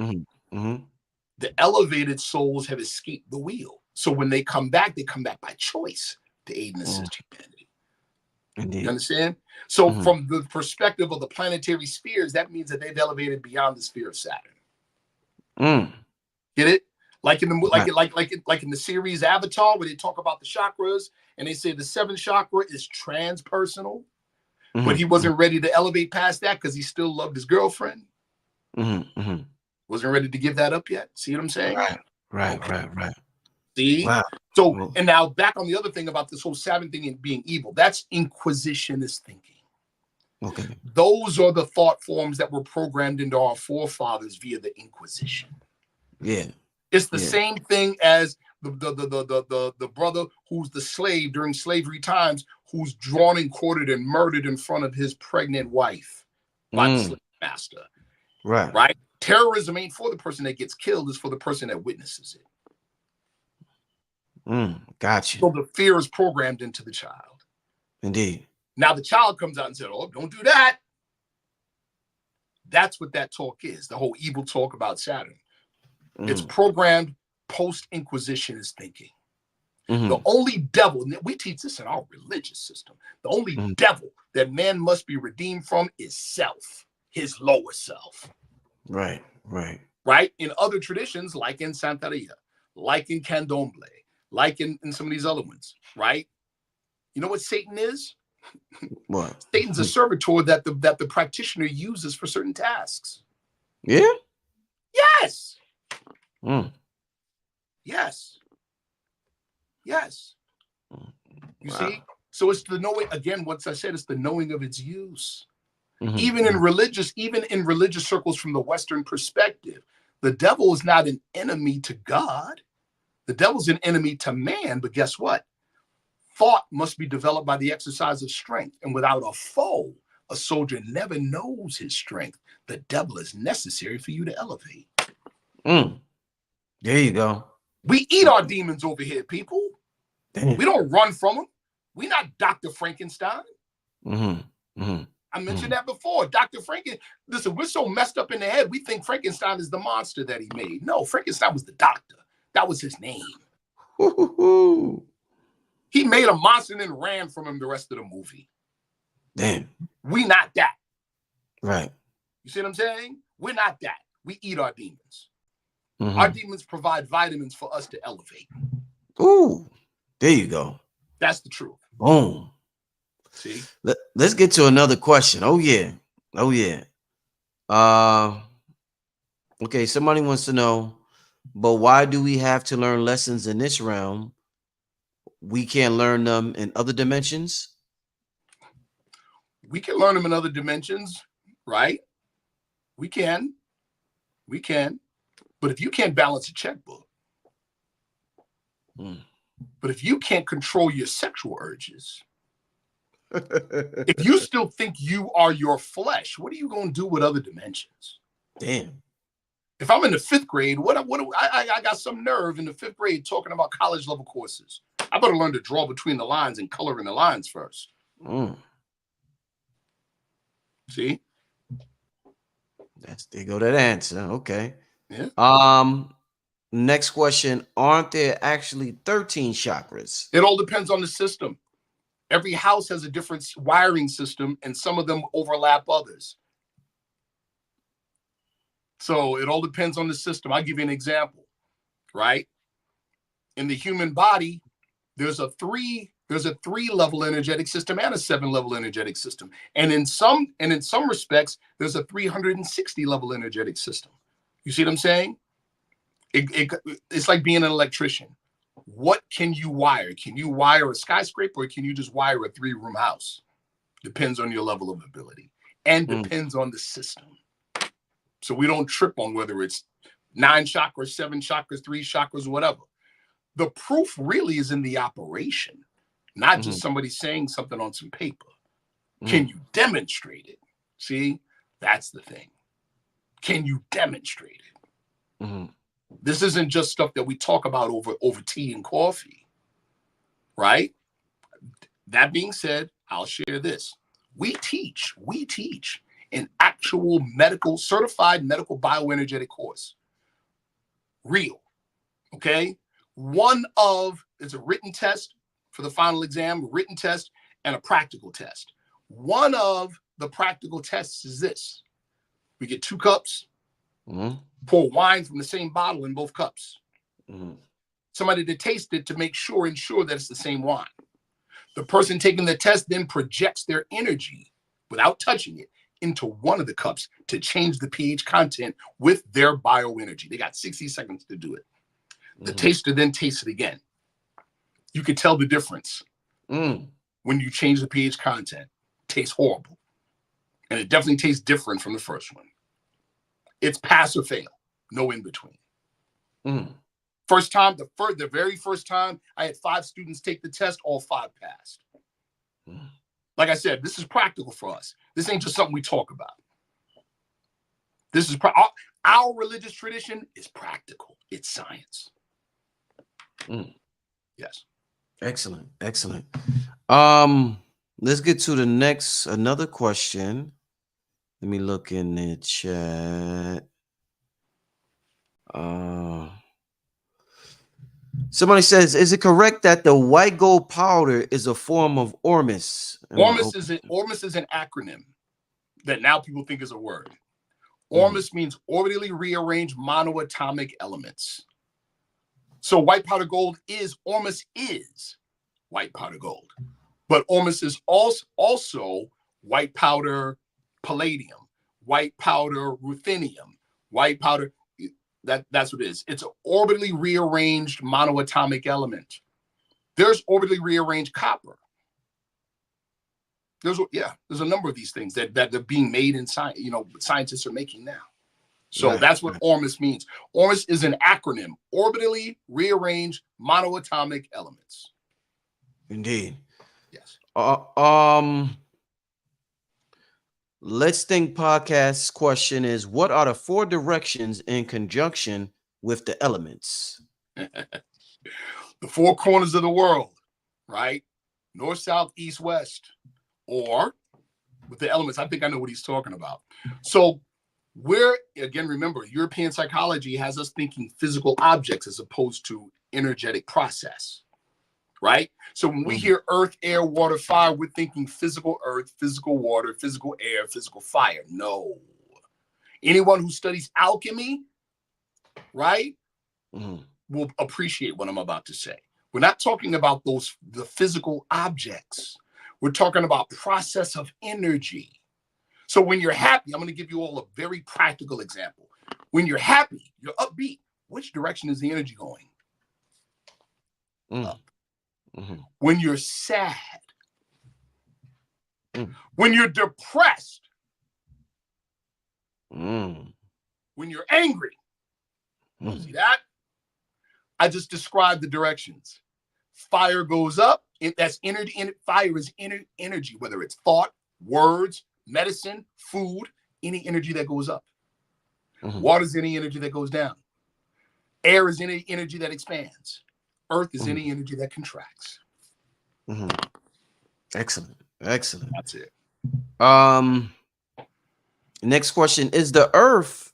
The elevated souls have escaped the wheel. So when they come back by choice to aid and assist humanity. Indeed. You understand? So from the perspective of the planetary spheres, that means that they've elevated beyond the sphere of Saturn. Get it? Like in the like in the series Avatar, where they talk about the chakras and they say the seventh chakra is transpersonal, but he wasn't ready to elevate past that because he still loved his girlfriend. Wasn't ready to give that up yet. See what I'm saying? Right. See? Wow. So, and now back on the other thing about this whole Saturn thing and being evil, that's inquisitionist thinking. Okay. Those are the thought forms that were programmed into our forefathers via the Inquisition. Yeah. It's the same thing as the brother who's the slave during slavery times, who's drawn and quartered and murdered in front of his pregnant wife by the slave master. Right? Terrorism ain't for the person that gets killed, it's for the person that witnesses it. Gotcha. So the fear is programmed into the child. Indeed. Now the child comes out and says, oh, don't do that. That's what that talk is, the whole evil talk about Saturn. It's programmed post-Inquisitionist thinking. The only devil, and we teach this in our religious system, the only devil that man must be redeemed from is self, his lower self. Right? In other traditions, like in Santeria, like in Candomblé, like in some of these other ones, right? You know what Satan is? What? Satan's a servitor that the practitioner uses for certain tasks. Yeah? Yes. Yes. You see? So it's the knowing, again, what I said, it's the knowing of its use. Even in religious circles from the Western perspective, the devil is not an enemy to God. The devil's an enemy to man, but guess what? Thought must be developed by the exercise of strength. And without a foe, a soldier never knows his strength. The devil is necessary for you to elevate. There you go. We eat our demons over here, people. Damn. We don't run from them. We're not Dr. Frankenstein. I mentioned that before. Dr. Frankenstein. Listen, we're so messed up in the head, we think Frankenstein is the monster that he made. No, Frankenstein was the doctor. That was his name. He made a monster and then ran from him the rest of the movie. Damn. We not that. Right. You see what I'm saying? We're not that. We eat our demons. Our demons provide vitamins for us to elevate. Ooh, there you go. That's the truth. Boom. See? Let's get to another question. Oh, yeah. Oh yeah. Okay, somebody wants to know, but why do we have to learn lessons in this realm? We can't learn them in other dimensions. We can learn them in other dimensions, right? We can. But if you can't balance a checkbook, but if you can't control your sexual urges, if you still think you are your flesh, what are you going to do with other dimensions? Damn. If I'm in the 5th grade, I got some nerve in the 5th grade talking about college level courses. I better learn to draw between the lines and color in the lines first. See? There go that answer. Okay. Yeah. Next question. Aren't there actually 13 chakras? It all depends on the system. Every house has a different wiring system, and some of them overlap others. So it all depends on the system. I'll give you an example, right? In the human body, there's a 3-level energetic system and a 7-level energetic system. And in some respects, there's a 360-level energetic system. You see what I'm saying? It's like being an electrician. What can you wire? Can you wire a skyscraper, or can you just wire a 3-room house? Depends on your level of ability and depends on the system. So we don't trip on whether it's 9 chakras, 7 chakras, 3 chakras, whatever. The proof really is in the operation, not just somebody saying something on some paper. Can you demonstrate it? See, that's the thing. Can you demonstrate it? This isn't just stuff that we talk about over tea and coffee, right? That being said, I'll share this. We teach an actual certified medical bioenergetic course. Real, okay? It's a written test for the final exam, written test, and a practical test. One of the practical tests is this. We get 2 cups, pour wine from the same bottle in both cups. Somebody to taste it to ensure that it's the same wine. The person taking the test then projects their energy without touching it into one of the cups to change the pH content with their bioenergy. They got 60 seconds to do it. The taster then tastes it again. You can tell the difference when you change the pH content. It tastes horrible. And it definitely tastes different from the first one. It's pass or fail. No in between. First time, the very first time, I had 5 students take the test, all 5 passed. Like I said, this is practical for us. This ain't just something we talk about. This is our religious tradition is practical. It's science. Yes. Excellent. Let's get to another question. Let me look in the chat. Somebody says, is it correct that the white gold powder is a form of Ormus? Ormus is an acronym that now people think is a word. Ormus means orbitally rearranged monoatomic elements. So white powder gold Ormus is white powder gold. But Ormus is also white powder palladium, white powder ruthenium, white powder. That's what it is. It's an orbitally rearranged monoatomic element. There's orbitally rearranged copper. There's a number of these things that are being made in science. Scientists are making now. So that's what Ormus means. Ormus is an acronym: orbitally rearranged monoatomic elements. Indeed. Yes. Let's Think Podcast's question is, what are the 4 directions in conjunction with the elements? The 4 corners of the world, right? North, south, east, west. Or with the elements, I think I know what he's talking about. So remember, European psychology has us thinking physical objects as opposed to energetic process, right? So when we hear earth, air, water, fire, we're thinking physical earth, physical water, physical air, physical fire. No. Anyone who studies alchemy, right, will appreciate what I'm about to say. We're not talking about the physical objects. We're talking about process of energy. So when you're happy, I'm going to give you all a very practical example. When you're happy, you're upbeat. Which direction is the energy going? Up. When you're sad, when you're depressed, when you're angry, see that? I just described the directions. Fire goes up. That's energy. Fire is energy, whether it's thought, words, medicine, food, any energy that goes up. Water is any energy that goes down. Air is any energy that expands. Earth is any energy that contracts. Excellent. Excellent. That's it. Next question. Is the Earth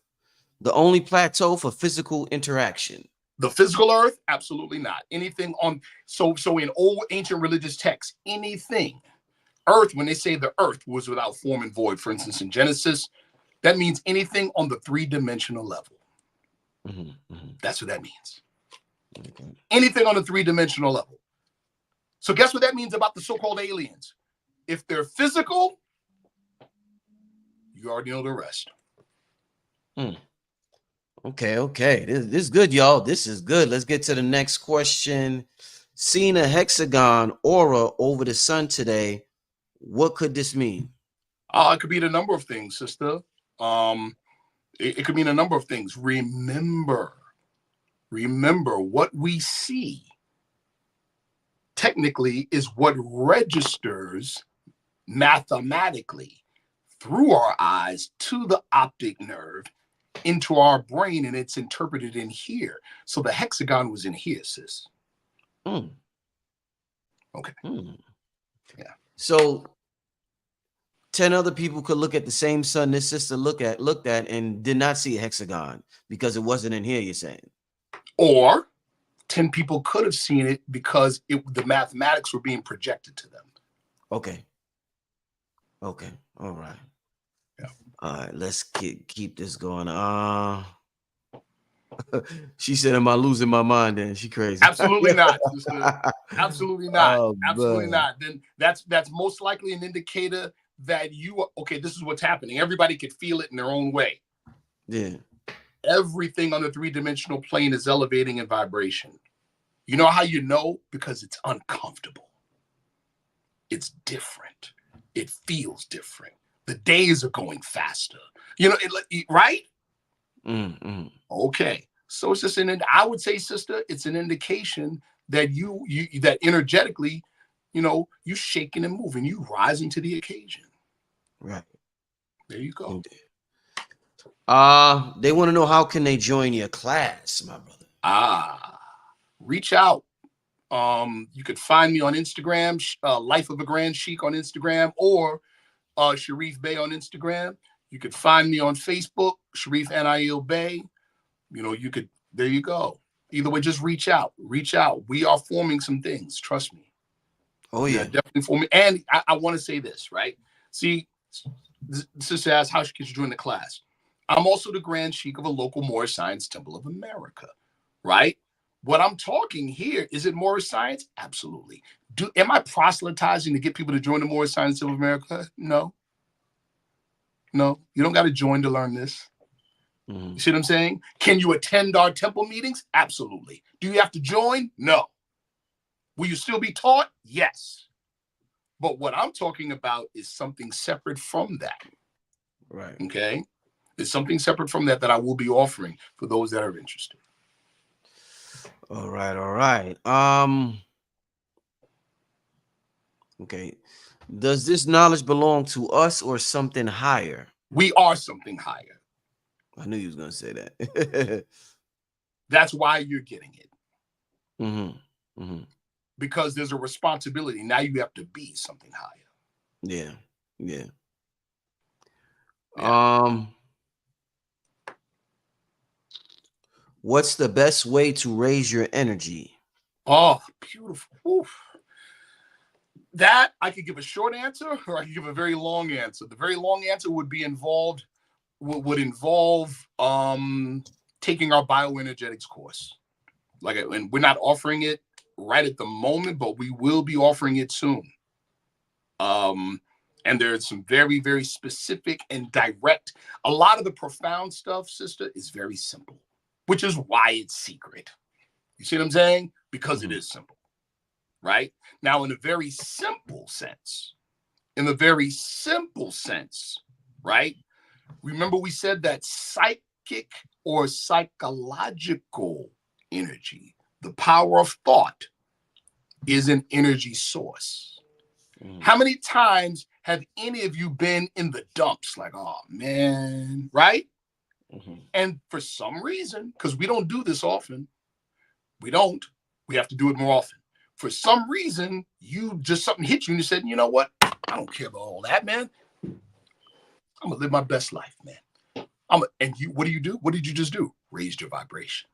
the only plateau for physical interaction? The physical earth? Absolutely not. Anything on, so in old ancient religious texts, anything, earth, when they say the earth was without form and void, for instance, in Genesis, that means anything on the three-dimensional level. That's what that means. Anything on the three-dimensional level. So guess what that means about the so-called aliens? If they're physical, you already know the rest. Okay. This is good, y'all. This is good. Let's get to the next question. Seeing a hexagon aura over the sun today, what could this mean? It could mean a number of things, sister. It could mean a number of things. Remember what we see technically is what registers mathematically through our eyes to the optic nerve into our brain, and it's interpreted in here. So the hexagon was in here, sis. Okay. Yeah. So 10 other people could look at the same sun this sister looked at and did not see a hexagon because it wasn't in here, you're saying? Or 10 people could have seen it because the mathematics were being projected to them. Okay. All right. Yeah. All right, let's keep this going. She said, am I losing my mind then? She crazy. Absolutely not, sister. Absolutely not. Oh, absolutely man. not. Then that's most likely an indicator that you are okay. This is what's happening. Everybody could feel it in their own way. Yeah. Everything on the three-dimensional plane is elevating in vibration. You know how you know? Because it's uncomfortable. It's different. It feels different. The days are going faster. You know, right? Okay. So it's just I would say, sister, it's an indication that you that energetically, you shaking and moving, you rising to the occasion. Right. There you go. Indeed. They want to know, how can they join your class, my brother? Reach out. You could find me on Instagram, Life of a Grand Sheik on Instagram, or Sharif Bey on Instagram. You could find me on Facebook, Sharif Anael Bey. There you go. Either way, just reach out. We are forming some things. Trust me. Oh, yeah. Definitely forming. And I want to say this, right? See, the sister asked, how can you join the class? I'm also the Grand Sheik of a local Moorish Science Temple of America, right? What I'm talking here, is it Moorish Science? Absolutely. Am I proselytizing to get people to join the Moorish Science Temple of America? No. You don't got to join to learn this. You see what I'm saying? Can you attend our temple meetings? Absolutely. Do you have to join? No. Will you still be taught? Yes. But what I'm talking about is something separate from that. Right. Okay. There's something separate from that I will be offering for those that are interested. All right. Okay. Does this knowledge belong to us or something higher? We are something higher. I knew you was gonna say that. That's why you're getting it. Because there's a responsibility. Now you have to be something higher. Yeah. What's the best way to raise your energy? Oh, beautiful. Oof. That I could give a short answer, or I could give a very long answer. The very long answer would involve taking our bioenergetics course. And we're not offering it right at the moment, but we will be offering it soon. And there's some very, very specific and direct. A lot of the profound stuff, sister, is very simple, which is why it's secret. You see what I'm saying? Because it is simple, right? Now, in a very simple sense, right? Remember we said that psychic or psychological energy, the power of thought, is an energy source. How many times have any of you been in the dumps? Like, oh man, right? And for some reason, because we don't do this often, we have to do it more often. For some reason, something hit you and you said, you know what? I don't care about all that, man. I'm gonna live my best life, man. What do? What did you just do? Raised your vibration.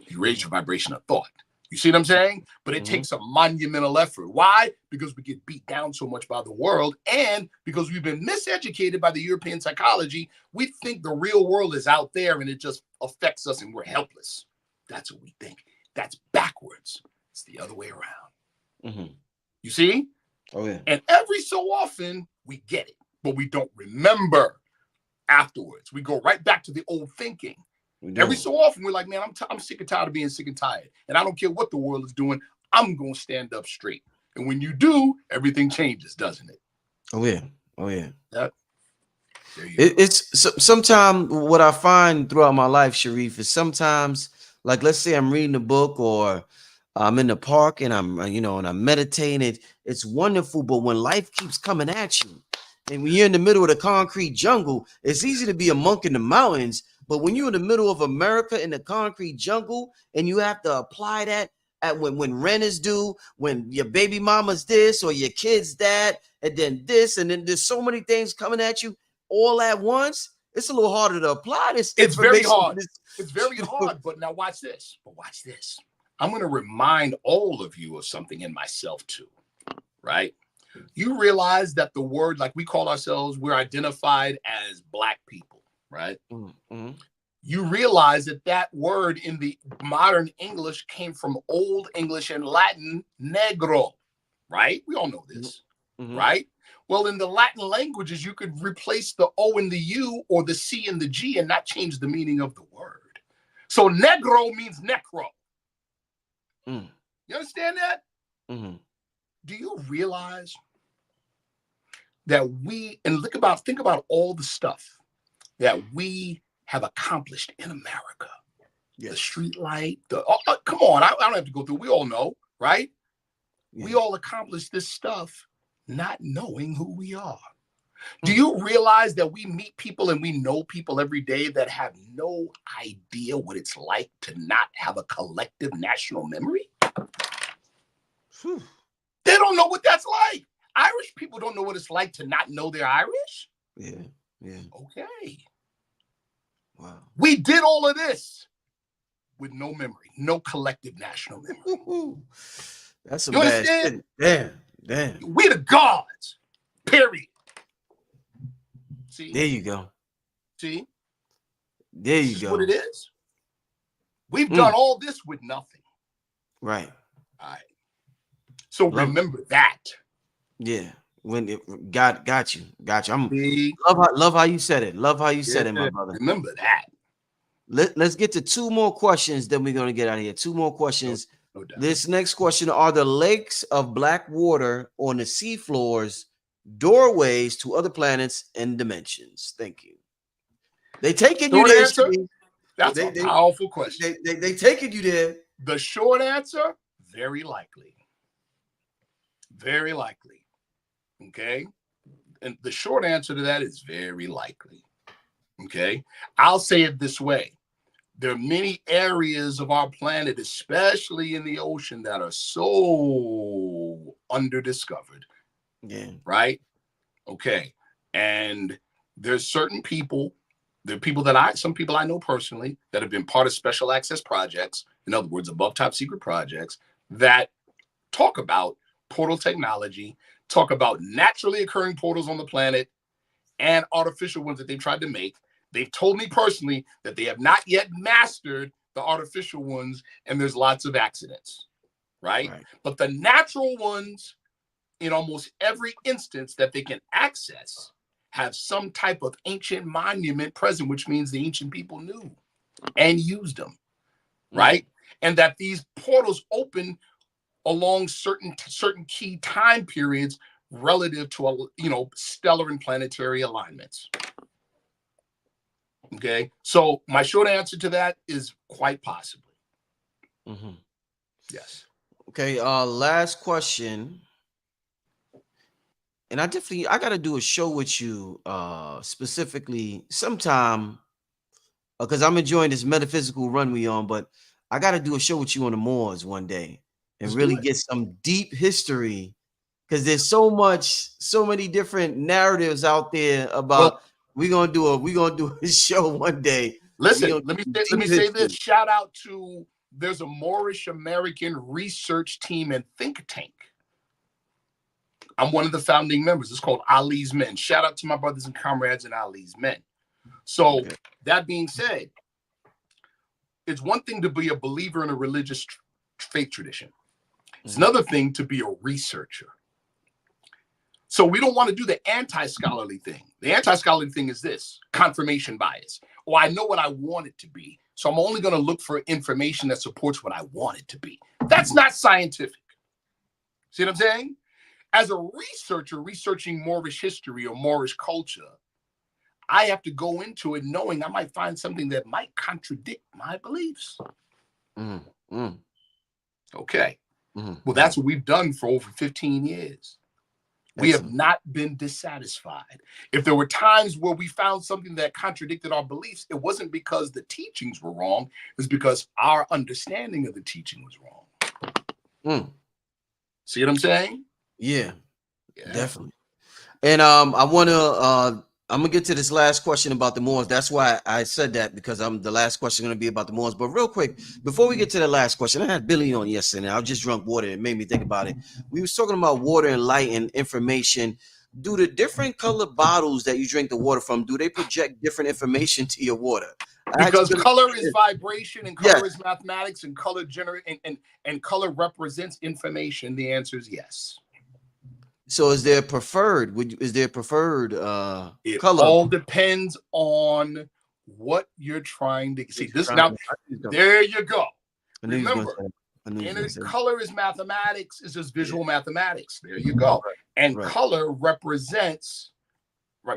You raised your vibration of thought. You see what I'm saying? But it takes a monumental effort. Why? Because we get beat down so much by the world, and because we've been miseducated by the European psychology, we think the real world is out there and it just affects us and we're helpless. That's what we think. That's backwards. It's the other way around. You see? Oh, yeah. And every so often we get it, but we don't remember afterwards. We go right back to the old thinking. Every so often, we're like, man, I'm sick and tired of being sick and tired. And I don't care what the world is doing. I'm going to stand up straight. And when you do, everything changes, doesn't it? Oh, yeah. Oh, yeah. It's sometimes what I find throughout my life, Sharif, is sometimes, like, let's say I'm reading a book or I'm in the park and I'm meditating. It's wonderful. But when life keeps coming at you and when you're in the middle of the concrete jungle, it's easy to be a monk in the mountains. But when you're in the middle of America in the concrete jungle and you have to apply that at when rent is due, when your baby mama's this or your kid's that, and then this, and then there's so many things coming at you all at once, it's a little harder to apply this. It's very hard. It's very hard. But now watch this. I'm going to remind all of you of something and myself too, right? You realize that the word, like we call ourselves, we're identified as Black people. Right? You realize that word in the modern English came from Old English and Latin, negro, right? We all know this, right? Well, in the Latin languages, you could replace the O and the U or the C and the G and not change the meaning of the word. So negro means necro. You understand that? Do you realize that think about all the stuff that we have accomplished in America? Yes. The street light, come on, I don't have to go through. We all know, right? Yeah. We all accomplished this stuff not knowing who we are. Do you realize that we meet people and we know people every day that have no idea what it's like to not have a collective national memory? They don't know what that's like. Irish people don't know what it's like to not know they're Irish. Yeah. Okay. Wow. We did all of this with no memory, no collective national memory. That's a bad shit. Damn. We the gods. Period. See? There you go. See? There you go. This is what it is. We've done all this with nothing. Right. All right. So remember that. Yeah. When it got you. Love how you said it. Love how you said it, my brother. Remember that. Let's get to two more questions, then we're gonna get out of here. Two more questions. No doubt. This next question: are the lakes of black water on the sea floors doorways to other planets and dimensions? Thank you. They taking you there. That's a powerful question. They taking you there. The short answer: very likely. Very likely. Okay. And the short answer to that is very likely. Okay. I'll say it this way. There are many areas of our planet, especially in the ocean, that are so underdiscovered. Yeah. Right. Okay. And there's certain people, some people I know personally that have been part of special access projects, in other words, above top secret projects, that talk about portal technology, talk about naturally occurring portals on the planet and artificial ones that they've tried to make. They've told me personally that they have not yet mastered the artificial ones, and there's lots of accidents, right? But the natural ones, in almost every instance that they can access, have some type of ancient monument present, which means the ancient people knew and used them, right? And that these portals open along certain key time periods relative to, stellar and planetary alignments. Okay, so my short answer to that is quite possibly. Yes. Okay, last question. And I got to do a show with you specifically sometime because I'm enjoying this metaphysical run we on, but I got to do a show with you on the Moors one day and really get some deep history because there's so many different narratives out there about we're gonna do a show one day. Listen, let me say this. Shout out to there's a Moorish American research team and think tank. I'm one of the founding members. It's called Ali's Men. Shout out to my brothers and comrades in Ali's Men. So that being said, it's one thing to be a believer in a religious faith tradition. It's another thing to be a researcher. So we don't want to do the anti-scholarly thing. The anti-scholarly thing is this: confirmation bias. Oh, I know what I want it to be, so I'm only going to look for information that supports what I want it to be. That's not scientific. See what I'm saying? As a researcher researching Moorish history or Moorish culture, I have to go into it knowing I might find something that might contradict my beliefs. Okay. Well, that's what we've done for over 15 years. We have not been dissatisfied. If there were times where we found something that contradicted our beliefs, it wasn't because the teachings were wrong. It was because our understanding of the teaching was wrong. See what I'm saying? Yeah, definitely. And I'm gonna get to this last question about the Moors. That's why I said that, because the last question is gonna be about the Moors. But real quick, before we get to the last question, I had Billy on yesterday. I just drunk water. It made me think about it. We was talking about water and light and information. Do the different colored bottles that you drink the water from, do they project different information to your water? Because color is vibration and color is mathematics, and color and color represents information. The answer is yes. So is there preferred? It color? all depends on what you're trying to see. This now, there you go. Remember, color is mathematics. It's just visual mathematics. There you go. And color represents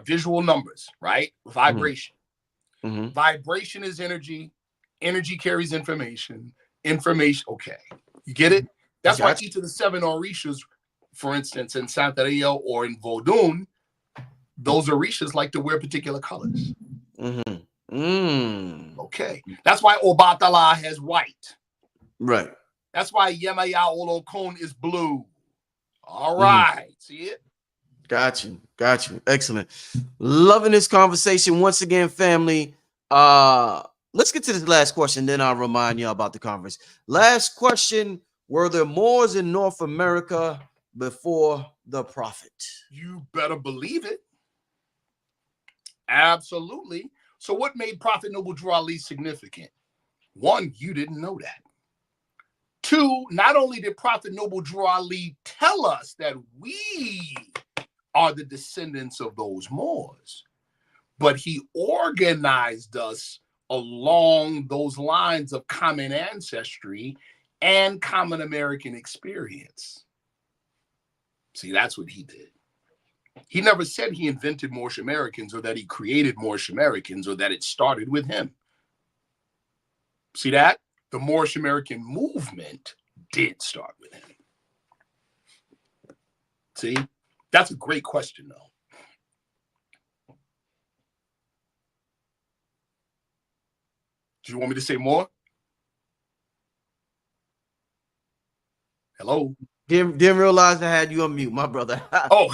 visual numbers, right? Vibration. Vibration is energy. Energy carries information. Information. Okay, you get it. That's why each of the 7 orishas, for instance, in Santeria or in Vodun, those orishas like to wear particular colors. Okay. That's why Obatala has white. Right. That's why Yemaya Olokon is blue. All right. See it? Got you. Excellent. Loving this conversation. Once again, family. Let's get to this last question, then I'll remind you about the conference. Last question. Were there Moors in North America before the prophet? You better believe it. Absolutely. So what made Prophet Noble Drew Ali significant? 1, you didn't know that. 2, not only did Prophet Noble Drew Ali tell us that we are the descendants of those Moors, but he organized us along those lines of common ancestry and common American experience. See, that's what he did. He never said he invented Moorish Americans or that he created Moorish Americans or that it started with him. See that? The Moorish American movement did start with him. See? That's a great question, though. Do you want me to say more? Hello? Didn't realize I had you on mute, my brother. Oh,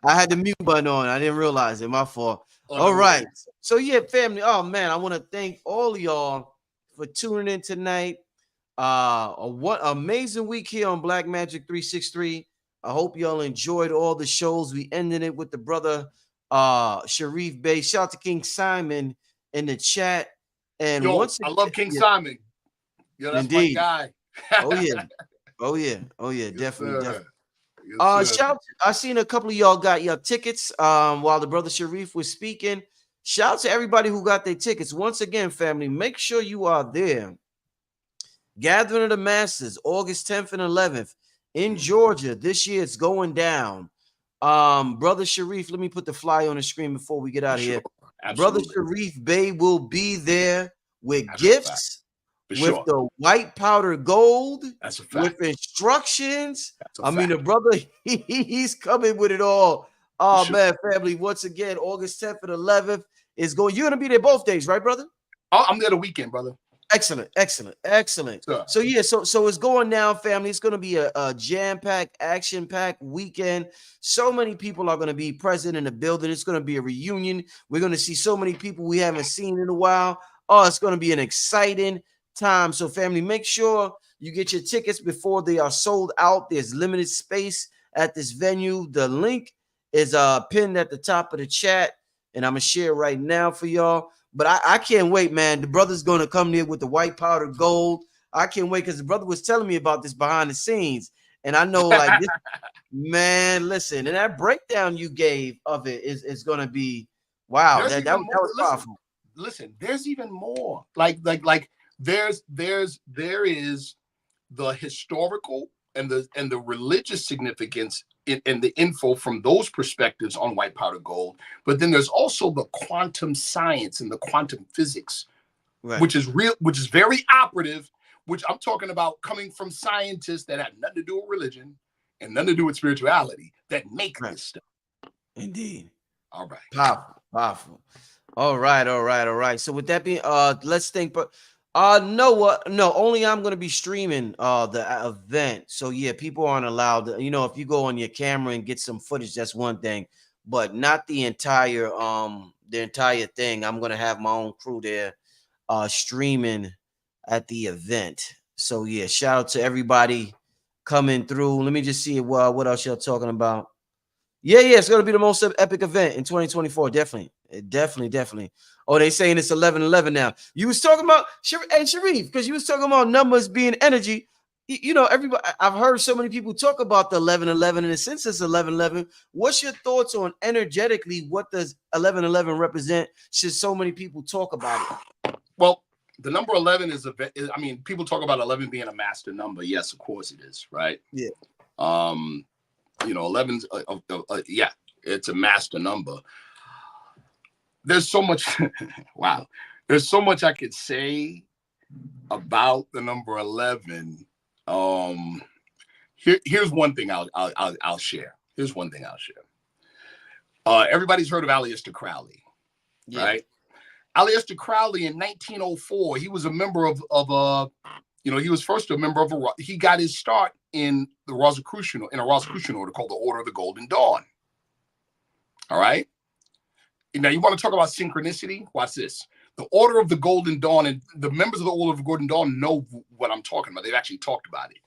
I had the mute button on. I didn't realize it. My fault. All right. So yeah, family. Oh man, I want to thank all of y'all for tuning in tonight. What amazing week here on Black Magic 363. I hope y'all enjoyed all the shows. We ended it with the brother Sharif Bey. Shout out to King Simon in the chat. And once again, I love King Simon. Yeah, that's my guy. Oh yeah. Definitely. Yes, sir. I seen a couple of y'all got your tickets while the brother Sharif was speaking. Shout out to everybody who got their tickets. Once again, family, make sure you are there. Gathering of the Masses, August 10th and 11th in Georgia. This year it's going down. Brother Sharif, let me put the flyer on the screen before we get out of here. Brother Absolutely. Sharif Bey will be there with That's a gifts, For with sure. the white powder gold, That's a fact. with instructions. That's a I mean, the fact. brother, he's coming with it all. Oh, sure. man, family, once again, August 10th and 11th is going. You're going to be there both days, right, brother? Oh, I'm there the weekend, brother. Excellent. Sure. So yeah, so it's going down, family. It's going to be a jam-packed, action-packed weekend. So many people are going to be present in the building. It's going to be a reunion. We're going to see so many people we haven't seen in a while. Oh, it's going to be an exciting time. So, family, make sure you get your tickets before they are sold out. There's limited space at this venue. The link is pinned at the top of the chat, and I'm gonna share it right now for y'all. But I can't wait, man. The brother's going to come there with the white powder gold. I can't wait because the brother was telling me about this behind the scenes. And I know, like, this, man, listen, and that breakdown you gave of it is going to be, wow, that was powerful. Listen, there's even more. Like there is the historical and the religious significance and the info from those perspectives on white powder gold, but then there's also the quantum science and the quantum physics, Right. which is very operative, which I'm talking about coming from scientists that have nothing to do with religion and nothing to do with spirituality that make this stuff. Indeed. All right. Powerful. All right. So with that being, let's think, but no, only I'm gonna be streaming the event. So yeah, people aren't allowed to, if you go on your camera and get some footage, that's one thing, but not the entire thing. I'm gonna have my own crew there streaming at the event. So yeah, shout out to everybody coming through. Let me just see what else y'all talking about. Yeah, it's gonna be the most epic event in 2024. Definitely. Oh, they saying it's 11-11 now. You was talking about Sharif, because you was talking about numbers being energy. Everybody. I've heard so many people talk about the 11-11, and since it's 11-11, what's your thoughts on energetically? What does 11-11 represent? Should so many people talk about it? Well, the number 11 is I mean, people talk about 11 being a master number. Yes, of course it is, right? Yeah. 11's yeah, it's a master number. There's so much wow. There's so much I could say about the number 11. Here's one thing I'll share. Here's one thing I'll share. Everybody's heard of Aleister Crowley, right? Aleister Crowley in 1904, he was a member of he was first a member of he got his start in a Rosicrucian order called the Order of the Golden Dawn. All right. Now you want to talk about synchronicity? Watch this. The Order of the Golden Dawn, and the members of the Order of the Golden Dawn know what I'm talking about. They've actually talked about it,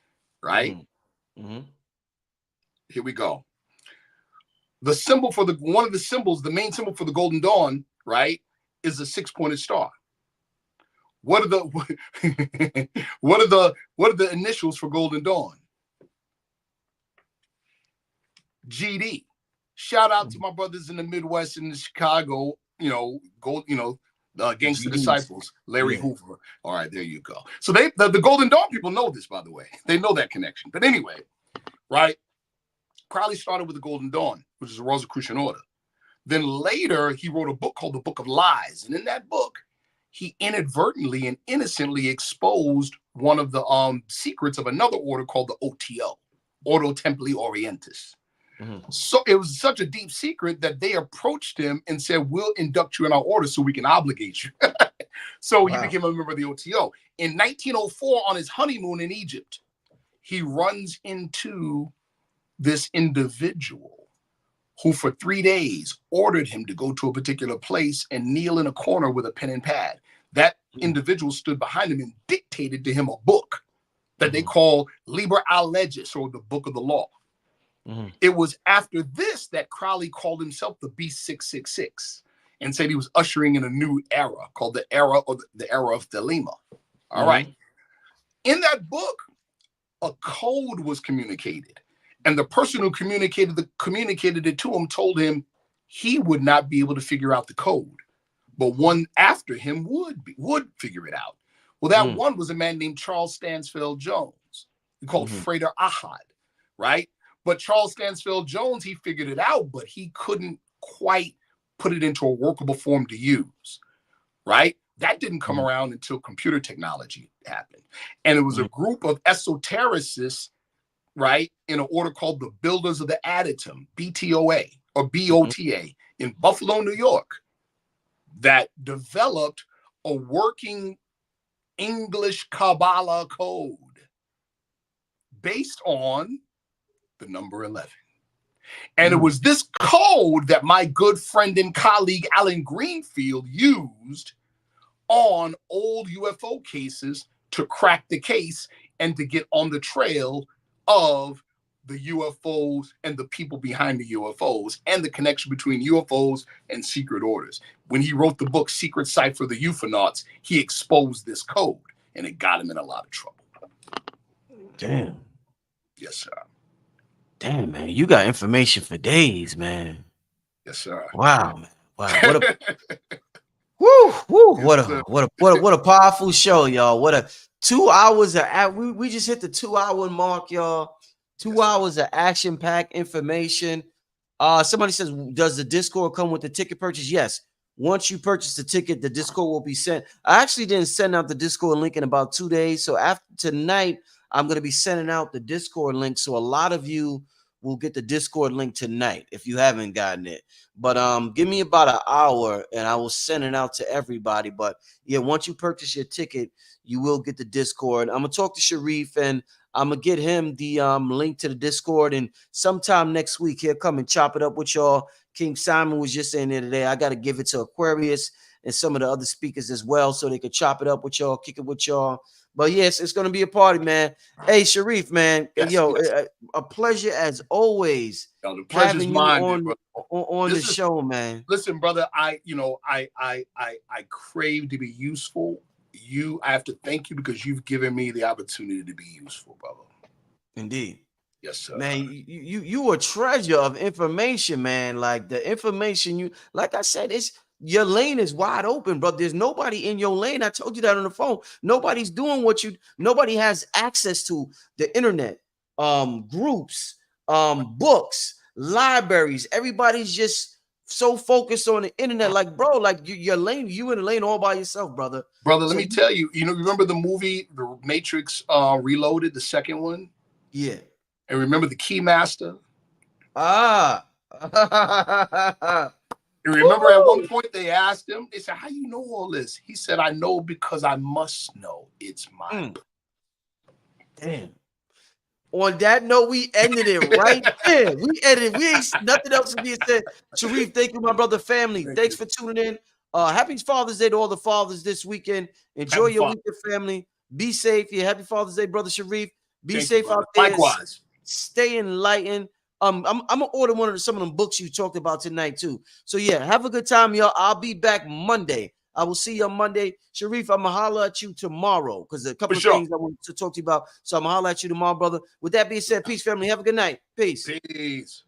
right? Mm-hmm. Here we go. The symbol for one of the symbols, the main symbol for the Golden Dawn, right, is a 6-pointed star. What are the what are the initials for Golden Dawn? GD. Shout out to my brothers in the Midwest and the Chicago, Gangster GDs. Disciples, Larry Hoover. All right, there you go. So the Golden Dawn people know this, by the way. They know that connection. But anyway, right? Crowley started with the Golden Dawn, which is a Rosicrucian order. Then later, he wrote a book called The Book of Lies. And in that book, he inadvertently and innocently exposed one of the secrets of another order called the OTO, Ordo Templi Orientis. Mm-hmm. So it was such a deep secret that they approached him and said, we'll induct you in our order so we can obligate you. So he became a member of the OTO. In 1904, on his honeymoon in Egypt, he runs into this individual who for 3 days ordered him to go to a particular place and kneel in a corner with a pen and pad. That individual stood behind him and dictated to him a book that they call Liber a Legis, or the Book of the Law. Mm-hmm. It was after this that Crowley called himself the B666 and said he was ushering in a new era called the era of Thelema. All right. In that book, a code was communicated. And the person who communicated it to him told him he would not be able to figure out the code, but one after him would figure it out. Well, that one was a man named Charles Stansfield Jones. We called Freighter Ahad, right? But Charles Stansfield Jones, he figured it out, but he couldn't quite put it into a workable form to use, right? That didn't come around until computer technology happened. And it was a group of esotericists, right, in an order called the Builders of the Adytum, BTOA or BOTA, in Buffalo, New York, that developed a working English Kabbalah code based on the number 11. And it was this code that my good friend and colleague Alan Greenfield used on old UFO cases to crack the case and to get on the trail of the UFOs and the people behind the UFOs and the connection between UFOs and secret orders. When he wrote the book Secret Cipher of the Ufonauts, he exposed this code and it got him in a lot of trouble. Damn. Yes, sir. Damn, man. You got information for days, man. Yes, sir. Wow, man. Wow. What a woo, woo, what a powerful show, y'all. What a 2 hours of we just hit the 2 hour mark, y'all. 2 hours of action-packed information. Somebody says, does the Discord come with the ticket purchase? Yes. Once you purchase the ticket, the Discord will be sent. I actually didn't send out the Discord link in about 2 days. So after tonight, I'm going to be sending out the Discord link. So a lot of you will get the Discord link tonight if you haven't gotten it. But give me about an hour and I will send it out to everybody. But yeah, once you purchase your ticket, you will get the Discord. I'm going to talk to Sharif and I'm going to get him the link to the Discord. And sometime next week, he'll come and chop it up with y'all. King Simon was just saying there today, I got to give it to Aquarius and some of the other speakers as well so they could chop it up with y'all, kick it with y'all. But yes, it's going to be a party, man. Hey, Sharif, man, a pleasure as always having you on the show, man. Listen, brother, I crave to be useful. I have to thank you because you've given me the opportunity to be useful, brother. Indeed. Yes, sir. Man, you a treasure of information, man. Like the information like I said, your lane is wide open, bro. There's nobody in your lane. I told you that on the phone. Nobody's doing nobody has access to the internet, groups, books, libraries. Everybody's just so focused on the internet. Like, bro, like your lane, you in the lane all by yourself, brother. Brother, let me tell you, remember the movie, The Matrix Reloaded, the second one? Yeah. And remember the Keymaster? Ah. And remember at one point they asked him, they said, how you know all this? He said, I know because I must know. It's mine. Damn. On that note, we ended it right there. We ended. We ain't nothing else to be said. Sharif, thank you, my brother, family. Thanks for tuning in. Happy Father's Day to all the fathers this weekend. Enjoy your weekend, family. Be safe. Yeah, happy Father's Day, brother Sharif. Be safe out there. Likewise. Stay enlightened. I'm gonna order some of them books you talked about tonight too. So yeah, have a good time, y'all. I'll be back Monday. I will see you on Monday. Sharif, I'm gonna holler at you tomorrow because a couple of things I want to talk to you about. So I'm gonna holler at you tomorrow, brother. With that being said, peace, family. Have a good night. Peace. Peace.